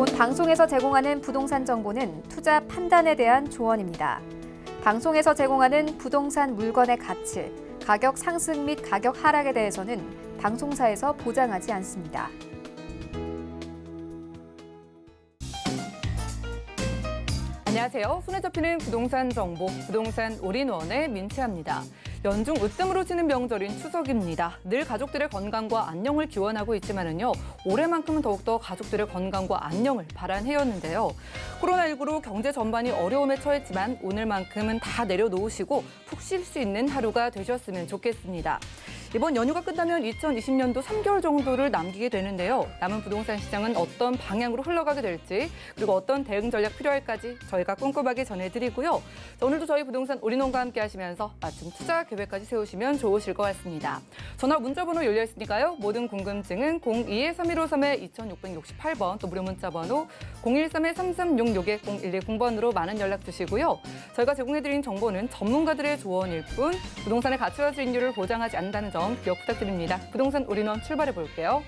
본 방송에서 제공하는 부동산 정보는 투자 판단에 대한 조언입니다. 방송에서 제공하는 부동산 물건의 가치, 가격 상승 및 가격 하락에 대해서는 방송사에서 보장하지 않습니다. 안녕하세요. 손에 잡히는 부동산 정보, 부동산 올인원의 민채합니다. 연중 으뜸으로 치는 명절인 추석입니다. 늘 가족들의 건강과 안녕을 기원하고 있지만은요, 올해만큼은 더욱더 가족들의 건강과 안녕을 바란 해였는데요. 코로나19로 경제 전반이 어려움에 처했지만 오늘만큼은 다 내려놓으시고 푹 쉴 수 있는 하루가 되셨으면 좋겠습니다. 이번 연휴가 끝나면 2020년도 3개월 정도를 남기게 되는데요. 남은 부동산 시장은 어떤 방향으로 흘러가게 될지, 그리고 어떤 대응 전략 필요할까지 저희가 꼼꼼하게 전해드리고요. 오늘도 저희 부동산 올인원과 함께 하시면서 마침 투자 계획까지 세우시면 좋으실 것 같습니다. 전화 문자번호 열려 있으니까요. 모든 궁금증은 02-3153-2668번, 또 무료 문자번호 013-3366-0110번으로 많은 연락 주시고요. 저희가 제공해드린 정보는 전문가들의 조언일 뿐 부동산의 가치와 수익률을 보장하지 않는다는 점 기억 부탁드립니다. 부동산 올인원 출발해 볼게요.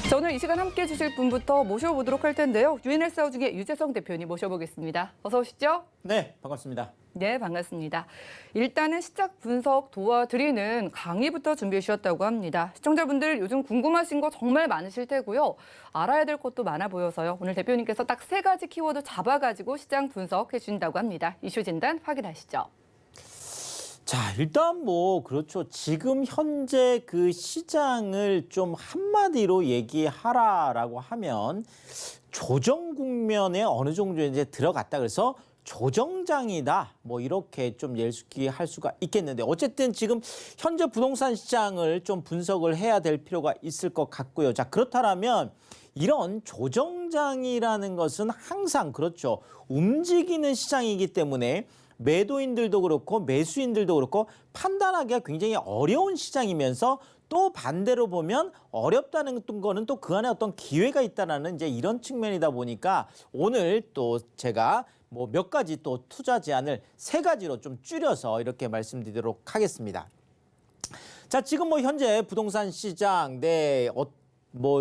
자, 오늘 이 시간 함께 해주실 분부터 모셔보도록 할 텐데요. 유엔헬스 하우징의 유재성 대표님 모셔보겠습니다. 어서 오시죠. 네, 반갑습니다. 네, 반갑습니다. 일단은 시작 분석 도와드리는 강의부터 준비해 주셨다고 합니다. 시청자분들 요즘 궁금하신 거 정말 많으실 테고요. 알아야 될 것도 많아 보여서요. 오늘 대표님께서 딱 3가지 키워드 잡아가지고 시장 분석해 주신다고 합니다. 이슈 진단 확인하시죠. 자, 일단 그렇죠. 지금 현재 그 시장을 좀 한마디로 얘기하라라고 하면 조정 국면에 어느 정도 이제 들어갔다 그래서 조정장이다. 이렇게 좀 예측할 수가 있겠는데 어쨌든 지금 현재 부동산 시장을 좀 분석을 해야 될 필요가 있을 것 같고요. 자, 그렇다면 이런 조정장이라는 것은 항상 그렇죠. 움직이는 시장이기 때문에 매도인들도 그렇고 매수인들도 그렇고 판단하기가 굉장히 어려운 시장이면서 또 반대로 보면 어렵다는 거는 또 그 안에 어떤 기회가 있다라는 이제 이런 측면이다 보니까 오늘 또 제가 몇 가지 또 투자 제안을 3가지로 좀 줄여서 이렇게 말씀드리도록 하겠습니다. 자, 지금 현재 부동산 시장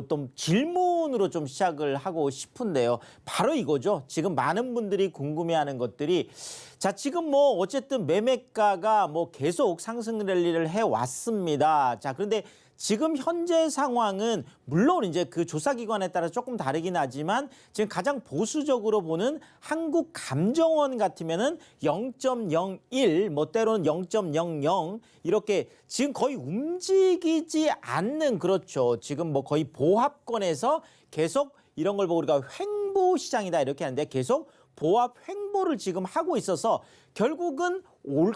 좀 질문으로 좀 시작을 하고 싶은데요. 바로 이거죠. 지금 많은 분들이 궁금해하는 것들이 자, 지금 어쨌든 매매가가 계속 상승 랠리를 해왔습니다. 자, 그런데 지금 현재 상황은 물론 이제 그 조사기관에 따라 조금 다르긴 하지만 지금 가장 보수적으로 보는 한국감정원 같으면은 0.01, 때로는 0.00 이렇게 지금 거의 움직이지 않는 그렇죠. 지금 거의 보합권에서 계속 이런 걸 보고 우리가 횡보 시장이다 이렇게 하는데 계속 보합 횡보를 지금 하고 있어서 결국은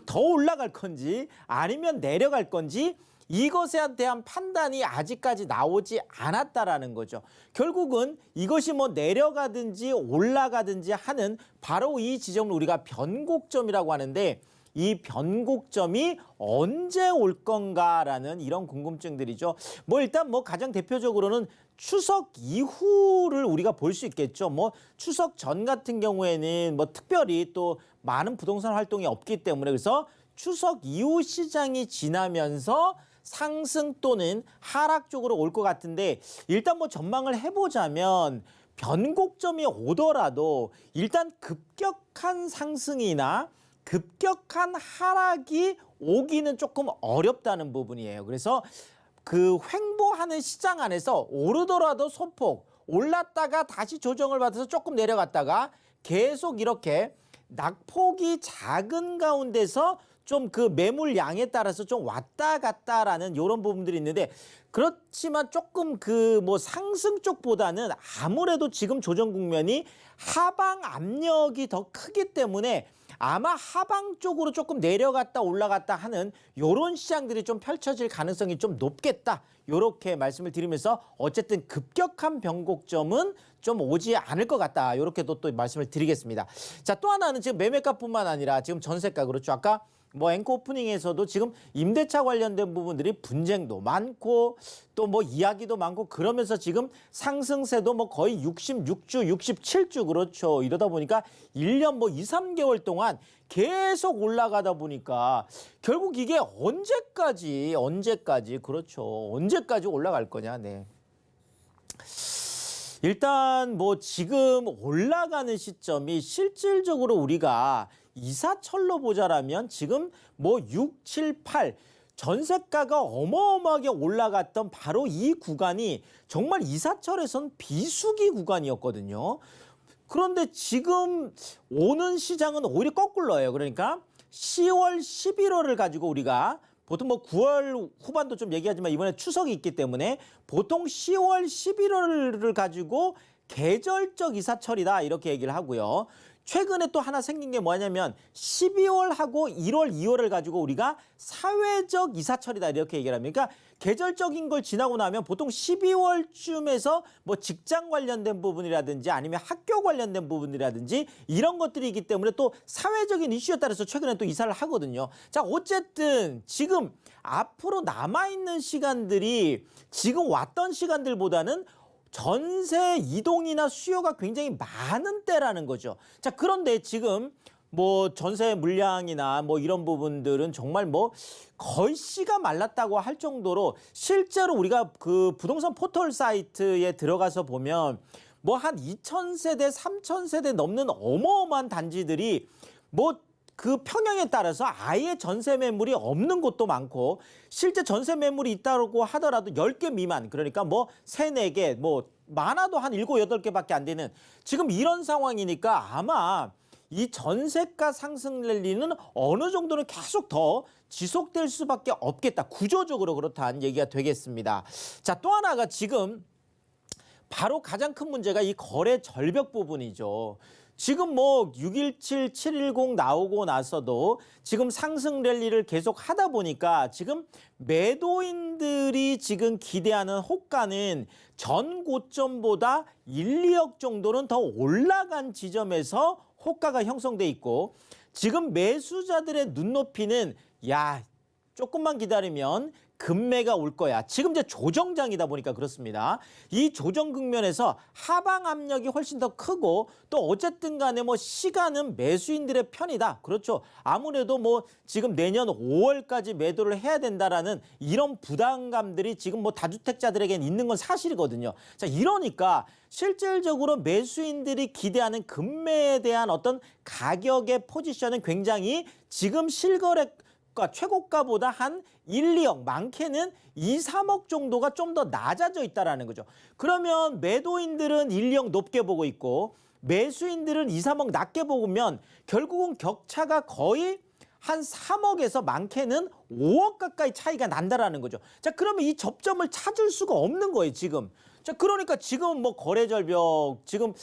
더 올라갈 건지 아니면 내려갈 건지 이것에 대한 판단이 아직까지 나오지 않았다라는 거죠. 결국은 이것이 내려가든지 올라가든지 하는 바로 이 지점을 우리가 변곡점이라고 하는데 이 변곡점이 언제 올 건가라는 이런 궁금증들이죠. 일단 가장 대표적으로는 추석 이후를 우리가 볼 수 있겠죠. 추석 전 같은 경우에는 특별히 또 많은 부동산 활동이 없기 때문에 그래서 추석 이후 시장이 지나면서 상승 또는 하락 쪽으로 올 것 같은데 일단 전망을 해보자면 변곡점이 오더라도 일단 급격한 상승이나 급격한 하락이 오기는 조금 어렵다는 부분이에요. 그래서 그 횡보하는 시장 안에서 오르더라도 소폭 올랐다가 다시 조정을 받아서 조금 내려갔다가 계속 이렇게 낙폭이 작은 가운데서 좀 그 매물 양에 따라서 좀 왔다 갔다라는 이런 부분들이 있는데 그렇지만 조금 상승 쪽보다는 아무래도 지금 조정 국면이 하방 압력이 더 크기 때문에 아마 하방 쪽으로 조금 내려갔다 올라갔다 하는 이런 시장들이 좀 펼쳐질 가능성이 좀 높겠다. 이렇게 말씀을 드리면서 어쨌든 급격한 변곡점은 좀 오지 않을 것 같다. 이렇게 또 말씀을 드리겠습니다. 자, 또 하나는 지금 매매가뿐만 아니라 지금 전세가 그렇죠. 아까 뭐 앵커 오프닝에서도 지금 임대차 관련된 부분들이 분쟁도 많고 또 뭐 이야기도 많고 그러면서 지금 상승세도 뭐 거의 66주, 67주 그렇죠. 이러다 보니까 1년 뭐 2, 3개월 동안 계속 올라가다 보니까 결국 이게 언제까지 그렇죠. 언제까지 올라갈 거냐. 네. 일단 뭐 지금 올라가는 시점이 실질적으로 우리가 이사철로 보자라면 지금 뭐 6, 7, 8 전세가가 어마어마하게 올라갔던 바로 이 구간이 정말 이사철에선 비수기 구간이었거든요. 그런데 지금 오는 시장은 오히려 거꾸로예요. 그러니까 10월, 11월을 가지고 우리가 보통 뭐 9월 후반도 좀 얘기하지만 이번에 추석이 있기 때문에 보통 10월, 11월을 가지고 계절적 이사철이다 이렇게 얘기를 하고요. 최근에 또 하나 생긴 게 뭐냐면 12월하고 1월, 2월을 가지고 우리가 사회적 이사철이다 이렇게 얘기를 합니다. 그러니까 계절적인 걸 지나고 나면 보통 12월쯤에서 뭐 직장 관련된 부분이라든지 아니면 학교 관련된 부분이라든지 이런 것들이 있기 때문에 또 사회적인 이슈에 따라서 최근에 또 이사를 하거든요. 자, 어쨌든 지금 앞으로 남아있는 시간들이 지금 왔던 시간들보다는 전세 이동이나 수요가 굉장히 많은 때라는 거죠. 자, 그런데 지금 뭐 전세 물량이나 뭐 이런 부분들은 정말 뭐 거의 씨가 말랐다고 할 정도로 실제로 우리가 그 부동산 포털 사이트에 들어가서 보면 뭐 한 2,000세대, 3,000세대 넘는 어마어마한 단지들이 뭐 그 평형에 따라서 아예 전세 매물이 없는 곳도 많고 실제 전세 매물이 있다고 하더라도 10개 미만 그러니까 뭐 3, 4개 뭐 많아도 한 7, 8개밖에 안 되는 지금 이런 상황이니까 아마 이 전세가 상승 랠리는 어느 정도는 계속 더 지속될 수밖에 없겠다. 구조적으로 그렇다는 얘기가 되겠습니다. 자, 또 하나가 지금 바로 가장 큰 문제가 이 거래 절벽 부분이죠. 지금 뭐 617, 710 나오고 나서도 지금 상승 랠리를 계속 하다 보니까 지금 매도인들이 지금 기대하는 호가는 전 고점보다 1, 2억 정도는 더 올라간 지점에서 호가가 형성돼 있고 지금 매수자들의 눈높이는 야, 조금만 기다리면 금매가 올 거야. 지금 이제 조정장이다 보니까 그렇습니다. 이 조정 국면에서 하방 압력이 훨씬 더 크고 또 어쨌든 간에 뭐 시간은 매수인들의 편이다. 그렇죠. 아무래도 뭐 지금 내년 5월까지 매도를 해야 된다라는 이런 부담감들이 지금 뭐 다주택자들에겐 있는 건 사실이거든요. 자, 이러니까 실질적으로 매수인들이 기대하는 금매에 대한 어떤 가격의 포지션은 굉장히 지금 실거래 최고가보다 한 1, 2억, 많게는 2, 3억 정도가 좀 더 낮아져 있다는 거죠. 그러면 매도인들은 1, 2억 높게 보고 있고 매수인들은 2, 3억 낮게 보면 결국은 격차가 거의 한 3억에서 많게는 5억 가까이 차이가 난다라는 거죠. 자, 그러면 이 접점을 찾을 수가 없는 거예요, 지금. 자, 그러니까 지금 뭐 거래 절벽, 지금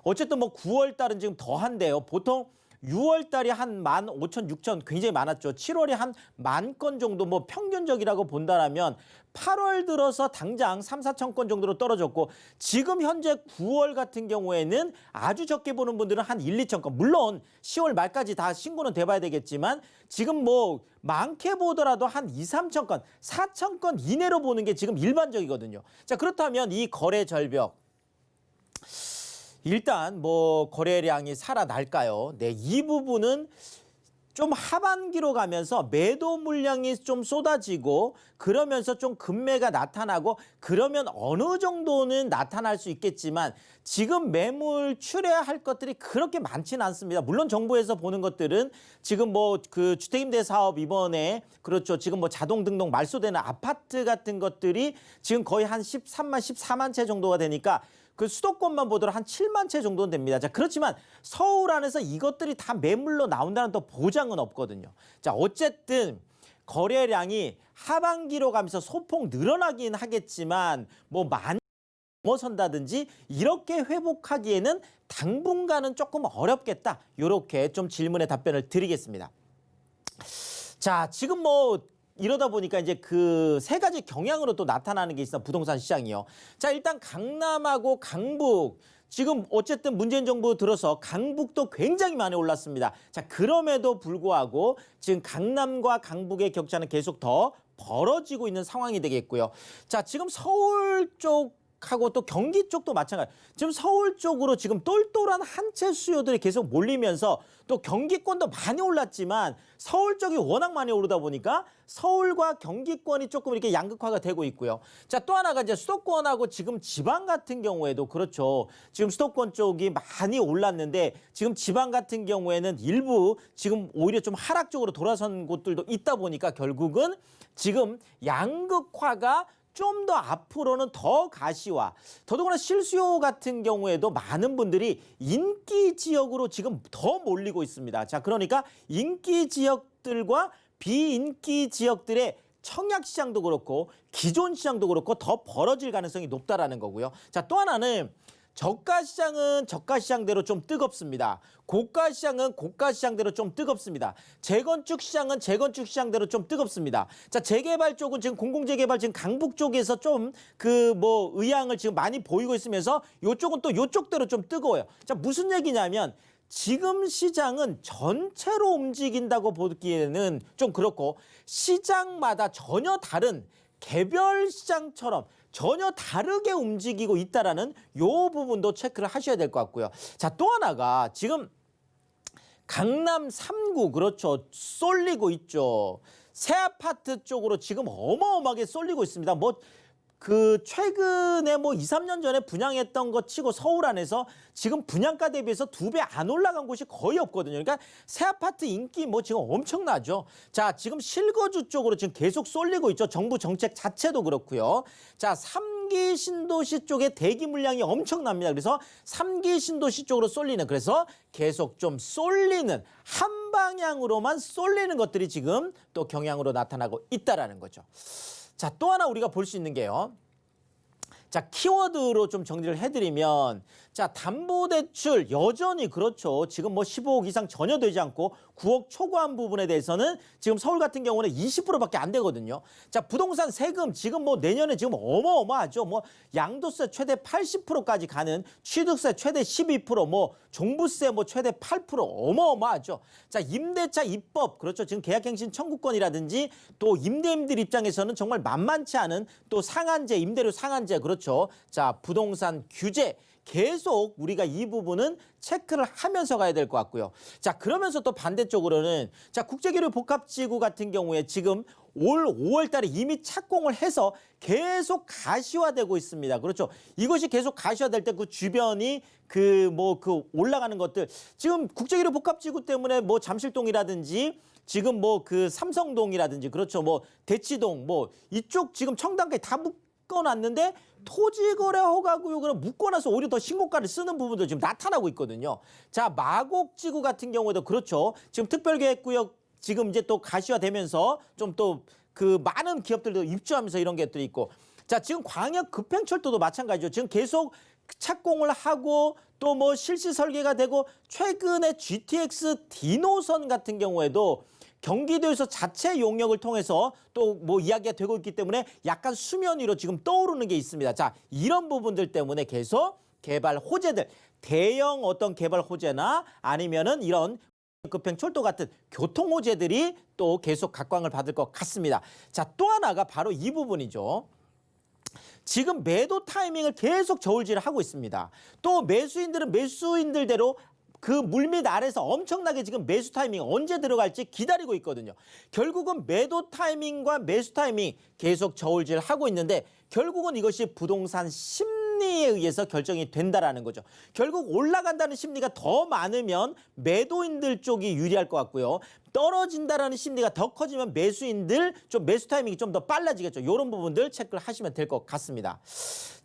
어쨌든 뭐 9월 달은 지금 더한데요. 보통 6월 달이 한 15,000, 6,000 굉장히 많았죠. 7월에 한 10,000건 정도 뭐 평균적이라고 본다라면 8월 들어서 당장 3, 4천 건 정도로 떨어졌고 지금 현재 9월 같은 경우에는 아주 적게 보는 분들은 한 1, 2천 건. 물론 10월 말까지 다 신고는 돼봐야 되겠지만 지금 뭐 많게 보더라도 한 2, 3천 건, 4천 건 이내로 보는 게 지금 일반적이거든요. 자, 그렇다면 이 거래 절벽 일단 뭐 거래량이 살아날까요? 네, 이 부분은 좀 하반기로 가면서 매도 물량이 좀 쏟아지고 그러면서 좀 금매가 나타나고 그러면 어느 정도는 나타날 수 있겠지만 지금 매물 출회할 것들이 그렇게 많지는 않습니다. 물론 정부에서 보는 것들은 지금 뭐 그 주택임대 사업 이번에 그렇죠. 지금 뭐 자동 등록 말소되는 아파트 같은 것들이 지금 거의 한 13만, 14만 채 정도가 되니까 그 수도권만 보더라도 한 7만 채 정도는 됩니다. 자, 그렇지만 서울 안에서 이것들이 다 매물로 나온다는 또 보장은 없거든요. 자, 어쨌든 거래량이 하반기로 가면서 소폭 늘어나긴 하겠지만 뭐 많이 넘어선다든지 이렇게 회복하기에는 당분간은 조금 어렵겠다. 이렇게 좀 질문에 답변을 드리겠습니다. 자, 지금 뭐 이러다 보니까 이제 그 세 가지 경향으로 또 나타나는 게 있어 부동산 시장이요. 자, 일단 강남하고 강북 지금 어쨌든 문재인 정부 들어서 강북도 굉장히 많이 올랐습니다. 자, 그럼에도 불구하고 지금 강남과 강북의 격차는 계속 더 벌어지고 있는 상황이 되겠고요. 자, 지금 서울 쪽하고 또 경기 쪽도 마찬가지. 지금 서울 쪽으로 지금 똘똘한 한 채 수요들이 계속 몰리면서 또 경기권도 많이 올랐지만 서울 쪽이 워낙 많이 오르다 보니까 서울과 경기권이 조금 이렇게 양극화가 되고 있고요. 자, 또 하나가 이제 수도권하고 지금 지방 같은 경우에도 그렇죠. 지금 수도권 쪽이 많이 올랐는데 지금 지방 같은 경우에는 일부 지금 오히려 좀 하락 쪽으로 돌아선 곳들도 있다 보니까 결국은 지금 양극화가 좀 더 앞으로는 더 가시화, 더더구나 실수요 같은 경우에도 많은 분들이 인기 지역으로 지금 더 몰리고 있습니다. 자, 그러니까 인기 지역들과 비인기 지역들의 청약 시장도 그렇고 기존 시장도 그렇고 더 벌어질 가능성이 높다라는 거고요. 자, 또 하나는 저가 시장은 저가 시장대로 좀 뜨겁습니다. 고가 시장은 고가 시장대로 좀 뜨겁습니다. 재건축 시장은 재건축 시장대로 좀 뜨겁습니다. 자, 재개발 쪽은 지금 공공재개발 지금 강북 쪽에서 좀 의향을 지금 많이 보이고 있으면서 요쪽은 또 요쪽대로 좀 뜨거워요. 자, 무슨 얘기냐면 지금 시장은 전체로 움직인다고 보기에는 좀 그렇고 시장마다 전혀 다른 개별 시장처럼 전혀 다르게 움직이고 있다라는 요 부분도 체크를 하셔야 될 것 같고요. 자, 또 하나가 지금 강남 3구 그렇죠. 쏠리고 있죠. 새 아파트 쪽으로 지금 어마어마하게 쏠리고 있습니다. 최근에 2, 3년 전에 분양했던 것 치고 서울 안에서 지금 분양가 대비해서 2배 안 올라간 곳이 거의 없거든요. 그러니까 새 아파트 인기 지금 엄청나죠. 자, 지금 실거주 쪽으로 지금 계속 쏠리고 있죠. 정부 정책 자체도 그렇고요. 자, 3기 신도시 쪽에 대기 물량이 엄청납니다. 그래서 3기 신도시 쪽으로 쏠리는, 그래서 계속 좀 쏠리는, 한 방향으로만 쏠리는 것들이 지금 또 경향으로 나타나고 있다라는 거죠. 자, 또 하나 우리가 볼 수 있는 게요. 자, 키워드로 좀 정리를 해드리면, 자, 담보대출 여전히 그렇죠. 지금 15억 이상 전혀 되지 않고 9억 초과한 부분에 대해서는 지금 서울 같은 경우는 20%밖에 안 되거든요. 자, 부동산 세금 지금 내년에 지금 어마어마하죠. 양도세 최대 80%까지 가는, 취득세 최대 12%, 종부세 최대 8% 어마어마하죠. 자, 임대차 입법 그렇죠. 지금 계약갱신 청구권이라든지 또 임대인들 입장에서는 정말 만만치 않은 또 상한제, 임대료 상한제 그렇죠. 자, 부동산 규제 계속 우리가 이 부분은 체크를 하면서 가야 될 것 같고요. 자, 그러면서 또 반대쪽으로는 자, 국제기류 복합지구 같은 경우에 지금 올 5월 달에 이미 착공을 해서 계속 가시화되고 있습니다. 그렇죠. 이것이 계속 가시화될 때 그 주변이 올라가는 것들 지금 국제기류 복합지구 때문에 잠실동이라든지 지금 삼성동이라든지 그렇죠. 대치동 이쪽 지금 청담까지 다 묶어놨는데 토지거래 허가구역으로 묶어놔서 오히려 더 신고가를 쓰는 부분도 지금 나타나고 있거든요. 자, 마곡지구 같은 경우에도 그렇죠. 지금 특별계획구역 지금 이제 또 가시화되면서 좀 또 많은 기업들도 입주하면서 이런 것들이 있고, 자, 지금 광역 급행철도도 마찬가지죠. 지금 계속 착공을 하고 또 실시 설계가 되고, 최근에 GTX D노선 같은 경우에도 경기도에서 자체 용역을 통해서 또 이야기가 되고 있기 때문에 약간 수면 위로 지금 떠오르는 게 있습니다. 자, 이런 부분들 때문에 계속 개발 호재들, 대형 어떤 개발 호재나 아니면은 이런 급행철도 같은 교통 호재들이 또 계속 각광을 받을 것 같습니다. 자, 또 하나가 바로 이 부분이죠. 지금 매도 타이밍을 계속 저울질을 하고 있습니다. 또 매수인들은 매수인들대로 그 물밑 아래에서 엄청나게 지금 매수 타이밍 언제 들어갈지 기다리고 있거든요. 결국은 매도 타이밍과 매수 타이밍 계속 저울질 하고 있는데 결국은 이것이 부동산 심리에 의해서 결정이 된다라는 거죠. 결국 올라간다는 심리가 더 많으면 매도인들 쪽이 유리할 것 같고요. 떨어진다라는 심리가 더 커지면 매수인들 좀 매수 타이밍이 좀 더 빨라지겠죠. 이런 부분들 체크를 하시면 될 것 같습니다.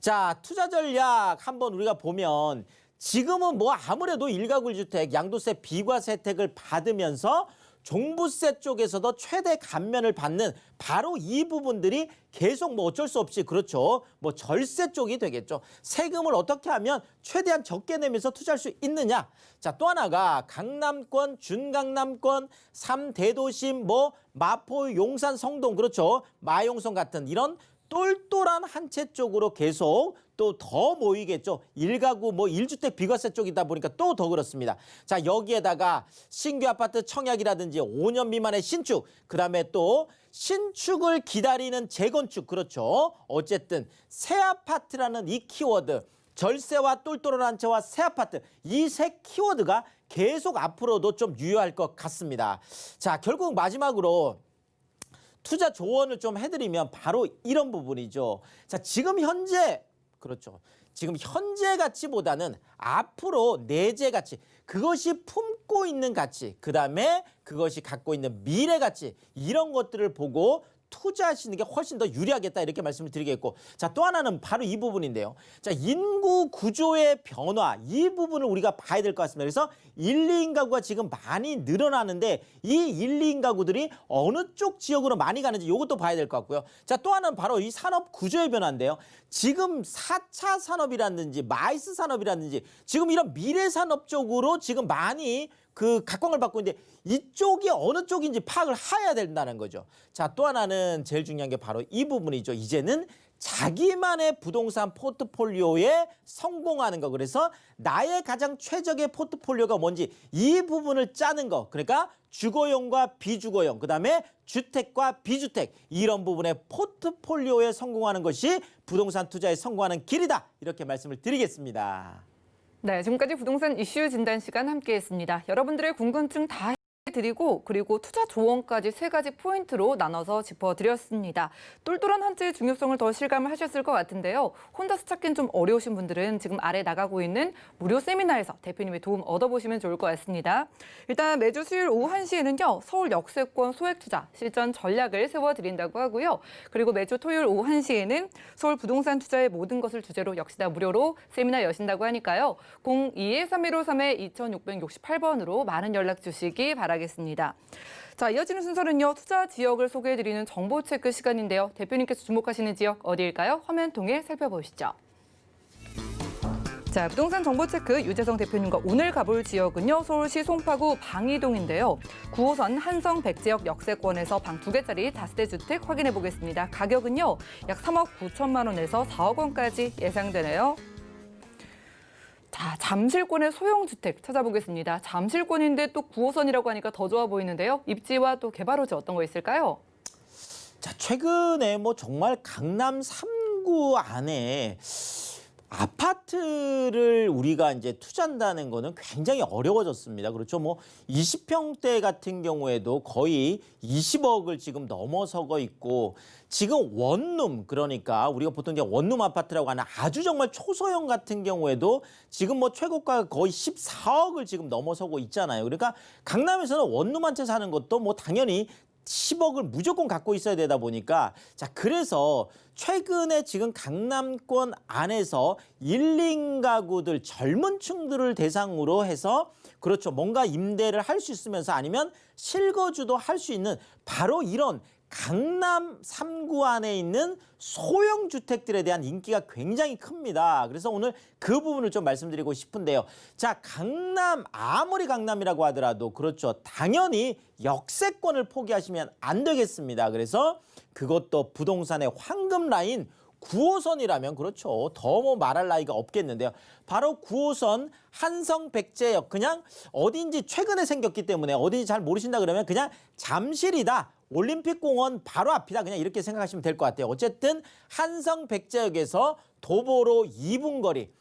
자, 투자 전략 한번 우리가 보면 지금은 아무래도 일가구 주택 양도세 비과세 혜택을 받으면서 종부세 쪽에서도 최대 감면을 받는 바로 이 부분들이 계속 어쩔 수 없이 그렇죠. 절세 쪽이 되겠죠. 세금을 어떻게 하면 최대한 적게 내면서 투자할 수 있느냐. 자, 또 하나가 강남권, 준강남권, 3대도심, 마포, 용산, 성동 그렇죠. 마용성 같은 이런 똘똘한 한 채 쪽으로 계속 또 더 모이겠죠. 1가구 뭐 1주택 비과세 쪽이다 보니까 또 더 그렇습니다. 자, 여기에다가 신규 아파트 청약이라든지 5년 미만의 신축, 그다음에 또 신축을 기다리는 재건축, 그렇죠. 어쨌든 새 아파트라는 이 키워드, 절세와 똘똘한 한 채와 새 아파트, 이 세 키워드가 계속 앞으로도 좀 유효할 것 같습니다. 자, 결국 마지막으로 투자 조언을 좀 해드리면 바로 이런 부분이죠. 자, 지금 현재, 그렇죠. 지금 현재 가치보다는 앞으로 내재 가치, 그것이 품고 있는 가치, 그다음에 그것이 갖고 있는 미래 가치, 이런 것들을 보고 투자하시는 게 훨씬 더 유리하겠다, 이렇게 말씀을 드리겠고, 자, 또 하나는 바로 이 부분인데요. 자, 인구 구조의 변화, 이 부분을 우리가 봐야 될 것 같습니다. 그래서 1, 2인 가구가 지금 많이 늘어나는데 이 1, 2인 가구들이 어느 쪽 지역으로 많이 가는지 이것도 봐야 될 것 같고요. 자, 또 하나는 바로 이 산업 구조의 변화인데요. 지금 4차 산업이라든지 마이스 산업이라든지 지금 이런 미래 산업 쪽으로 지금 많이 그 각광을 받고 있는데 이쪽이 어느 쪽인지 파악을 해야 된다는 거죠. 자, 또 하나는 제일 중요한 게 바로 이 부분이죠. 이제는 자기만의 부동산 포트폴리오에 성공하는 거. 그래서 나의 가장 최적의 포트폴리오가 뭔지 이 부분을 짜는 거. 그러니까 주거용과 비주거용, 그다음에 주택과 비주택, 이런 부분의 포트폴리오에 성공하는 것이 부동산 투자에 성공하는 길이다, 이렇게 말씀을 드리겠습니다. 네, 지금까지 부동산 이슈 진단 시간 함께했습니다. 여러분들의 궁금증 다 드리고 그리고 투자 조언까지 3가지 포인트로 나눠서 짚어드렸습니다. 똘똘한 한 채의 중요성을 더 실감을 하셨을 것 같은데요. 혼자서 찾기는 좀 어려우신 분들은 지금 아래 나가고 있는 무료 세미나에서 대표님의 도움 얻어보시면 좋을 것 같습니다. 일단 매주 수요일 오후 1시에는요. 서울 역세권 소액 투자 실전 전략을 세워드린다고 하고요. 그리고 매주 토요일 오후 1시에는 서울 부동산 투자의 모든 것을 주제로 역시나 무료로 세미나 여신다고 하니까요. 02-3153-2668번으로 많은 연락 주시기 바라겠습니다. 자, 이어지는 순서는요. 투자 지역을 소개해드리는 정보 체크 시간인데요. 대표님께서 주목하시는 지역 어디일까요? 화면 통해 살펴보시죠. 자, 부동산 정보 체크 유재성 대표님과 오늘 가볼 지역은요. 서울시 송파구 방이동인데요. 9호선 한성 백지역 역세권에서 방 2개짜리 다세대 주택 확인해 보겠습니다. 가격은요. 약 3억 9천만 원에서 4억 원까지 예상되네요. 자, 잠실권의 소형주택 찾아보겠습니다. 잠실권인데 또 9호선이라고 하니까 더 좋아 보이는데요. 입지와 또 개발 호지 어떤 거 있을까요? 자, 최근에 뭐 정말 강남 3구 안에 아파트를 우리가 이제 투자한다는 거는 굉장히 어려워졌습니다. 그렇죠. 뭐 20평대 같은 경우에도 거의 20억을 지금 넘어서고 있고, 지금 원룸, 그러니까 우리가 보통 이제 원룸 아파트라고 하는 아주 정말 초소형 같은 경우에도 지금 뭐 최고가가 거의 14억을 지금 넘어서고 있잖아요. 그러니까 강남에서는 원룸 한 채 사는 것도 뭐 당연히 10억을 무조건 갖고 있어야 되다 보니까, 자, 그래서 최근에 지금 강남권 안에서 1, 2인 가구들, 젊은 층들을 대상으로 해서, 그렇죠, 뭔가 임대를 할 수 있으면서 아니면 실거주도 할 수 있는 바로 이런 강남 3구 안에 있는 소형 주택들에 대한 인기가 굉장히 큽니다. 그래서 오늘 그 부분을 좀 말씀드리고 싶은데요. 자, 강남, 아무리 강남이라고 하더라도 그렇죠, 당연히 역세권을 포기하시면 안 되겠습니다. 그래서 그것도 부동산의 황금 라인 9호선이라면 그렇죠, 더 뭐 말할 나위가 없겠는데요. 바로 9호선 한성 백제역, 그냥 어딘지 최근에 생겼기 때문에 어딘지 잘 모르신다 그러면 그냥 잠실이다, 올림픽공원 바로 앞이다, 그냥 이렇게 생각하시면 될 것 같아요. 어쨌든 한성 백제역에서 도보로 2분 거리.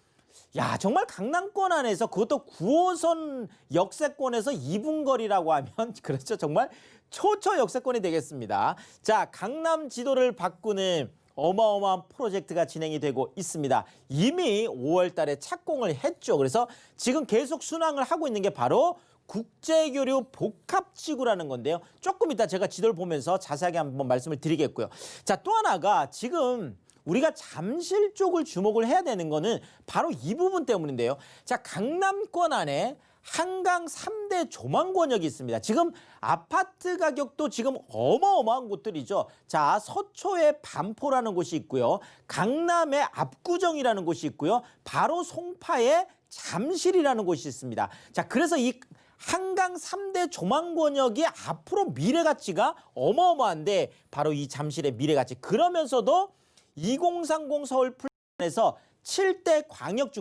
야, 정말 강남권 안에서 그것도 9호선 역세권에서 2분 거리라고 하면 그렇죠, 정말 초초 역세권이 되겠습니다. 자, 강남 지도를 바꾸는 어마어마한 프로젝트가 진행이 되고 있습니다. 이미 5월 달에 착공을 했죠. 그래서 지금 계속 순항을 하고 있는 게 바로 국제교류 복합지구라는 건데요. 조금 이따 제가 지도를 보면서 자세하게 한번 말씀을 드리겠고요. 자, 또 하나가 지금 우리가 잠실 쪽을 주목을 해야 되는 거는 바로 이 부분 때문인데요. 자, 강남권 안에 한강 3대 조망권역이 있습니다. 지금 아파트 가격도 지금 어마어마한 곳들이죠. 자, 서초의 반포라는 곳이 있고요. 강남의 압구정이라는 곳이 있고요. 바로 송파의 잠실이라는 곳이 있습니다. 자, 그래서 이 한강 3대 조망권역이 앞으로 미래 가치가 어마어마한데 바로 이 잠실의 미래 가치, 그러면서도 2030 서울 플랜에서 7대 광역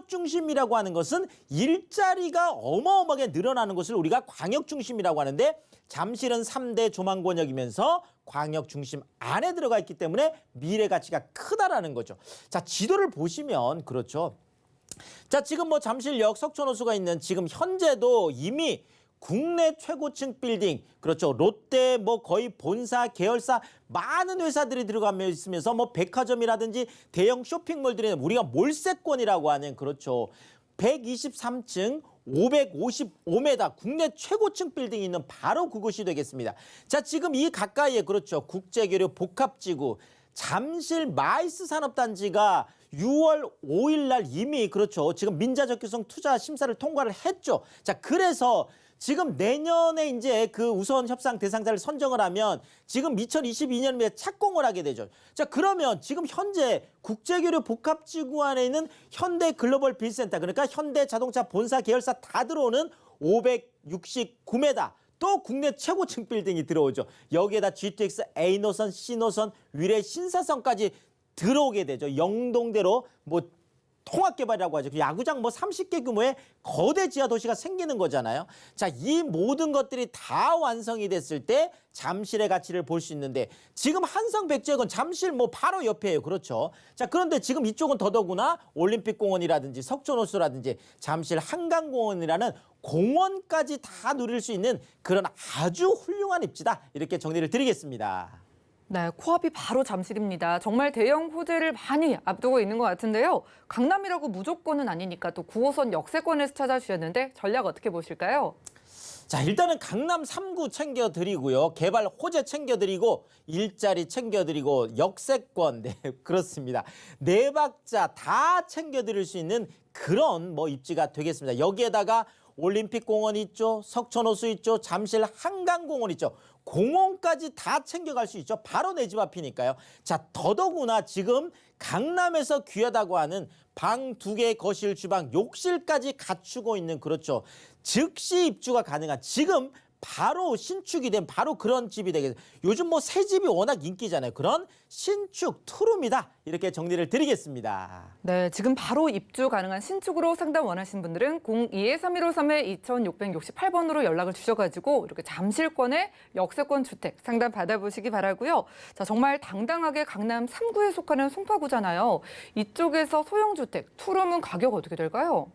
중심이라고 하는 것은 일자리가 어마어마하게 늘어나는 것을 우리가 광역 중심이라고 하는데 잠실은 3대 조망권역이면서 광역 중심 안에 들어가 있기 때문에 미래 가치가 크다라는 거죠. 자, 지도를 보시면 그렇죠. 자, 지금 뭐 잠실역 석촌호수가 있는 지금 현재도 이미 국내 최고층 빌딩, 그렇죠. 롯데 뭐 거의 본사, 계열사 많은 회사들이 들어가며 있으면서 뭐 백화점이라든지 대형 쇼핑몰들이 우리가 몰세권이라고 하는 그렇죠. 123층 555m 국내 최고층 빌딩이 있는 바로 그곳이 되겠습니다. 자, 지금 이 가까이에 그렇죠. 국제교류 복합지구 잠실 마이스 산업단지가 6월 5일 날 이미 그렇죠. 지금 민자적규성 투자 심사를 통과를 했죠. 자, 그래서 지금 내년에 이제 그 우선 협상 대상자를 선정을 하면 지금 2022년에 착공을 하게 되죠. 자, 그러면 지금 현재 국제교류 복합지구 안에 있는 현대 글로벌 빌센터, 그러니까 현대 자동차 본사 계열사 다 들어오는 569m 또 국내 최고층 빌딩이 들어오죠. 여기에다 GTX A노선, C노선, 위례 신사선까지 들어오게 되죠. 영동대로 뭐 통합개발이라고 하죠. 야구장 뭐 30개 규모의 거대 지하 도시가 생기는 거잖아요. 자, 이 모든 것들이 다 완성이 됐을 때 잠실의 가치를 볼 수 있는데 지금 한성백제역은 잠실 뭐 바로 옆이에요. 그렇죠. 자, 그런데 지금 이쪽은 더더구나 올림픽공원이라든지 석촌호수라든지 잠실 한강공원이라는 공원까지 다 누릴 수 있는 그런 아주 훌륭한 입지다. 이렇게 정리를 드리겠습니다. 네, 코앞이 바로 잠실입니다. 정말 대형 호재를 많이 앞두고 있는 것 같은데요. 강남이라고 무조건은 아니니까 또 9호선 역세권에서 찾아주셨는데 전략 어떻게 보실까요? 자, 일단은 강남 3구 챙겨드리고요. 개발 호재 챙겨드리고 일자리 챙겨드리고 역세권, 네, 그렇습니다. 네 박자 다 챙겨드릴 수 있는 그런 뭐 입지가 되겠습니다. 여기에다가 올림픽공원 있죠. 석촌호수 있죠. 잠실 한강공원 있죠. 공원까지 다 챙겨갈 수 있죠. 바로 내 집 앞이니까요. 자, 더더구나 지금 강남에서 귀하다고 하는 방 2개, 거실, 주방, 욕실까지 갖추고 있는 그렇죠. 즉시 입주가 가능한 지금 바로 신축이 된 바로 그런 집이 되겠습니다. 요즘 뭐 새 집이 워낙 인기잖아요. 그런 신축 투룸이다. 이렇게 정리를 드리겠습니다. 네, 지금 바로 입주 가능한 신축으로 상담 원하시는 분들은 02-3153-2668번으로 연락을 주셔가지고 이렇게 잠실권의 역세권 주택 상담 받아보시기 바라고요. 자, 정말 당당하게 강남 3구에 속하는 송파구잖아요. 이쪽에서 소형주택, 투룸은 가격 어떻게 될까요?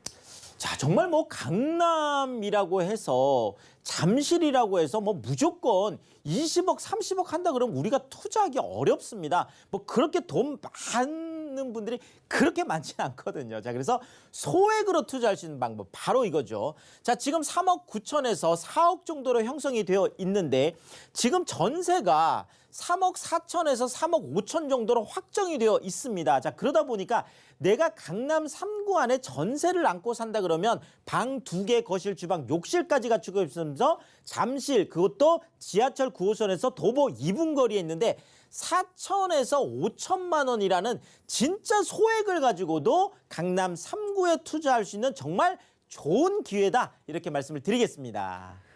자, 정말 뭐 강남이라고 해서 잠실이라고 해서 뭐 무조건 20억, 30억 한다 그러면 우리가 투자하기 어렵습니다. 뭐 그렇게 돈 많은 분들이 그렇게 많지는 않거든요. 자, 그래서 소액으로 투자할 수 있는 방법 바로 이거죠. 자, 지금 3억 9천에서 4억 정도로 형성이 되어 있는데 지금 전세가 3억 4천에서 3억 5천 정도로 확정이 되어 있습니다. 자, 그러다 보니까 내가 강남 3구 안에 전세를 안고 산다 그러면 방 2개, 거실, 주방, 욕실까지 갖추고 있으면서 잠실 그것도 지하철 9호선에서 도보 2분 거리에 있는데 4천에서 5천만 원이라는 진짜 소액을 가지고도 강남 3구에 투자할 수 있는 정말 좋은 기회다. 이렇게 말씀을 드리겠습니다.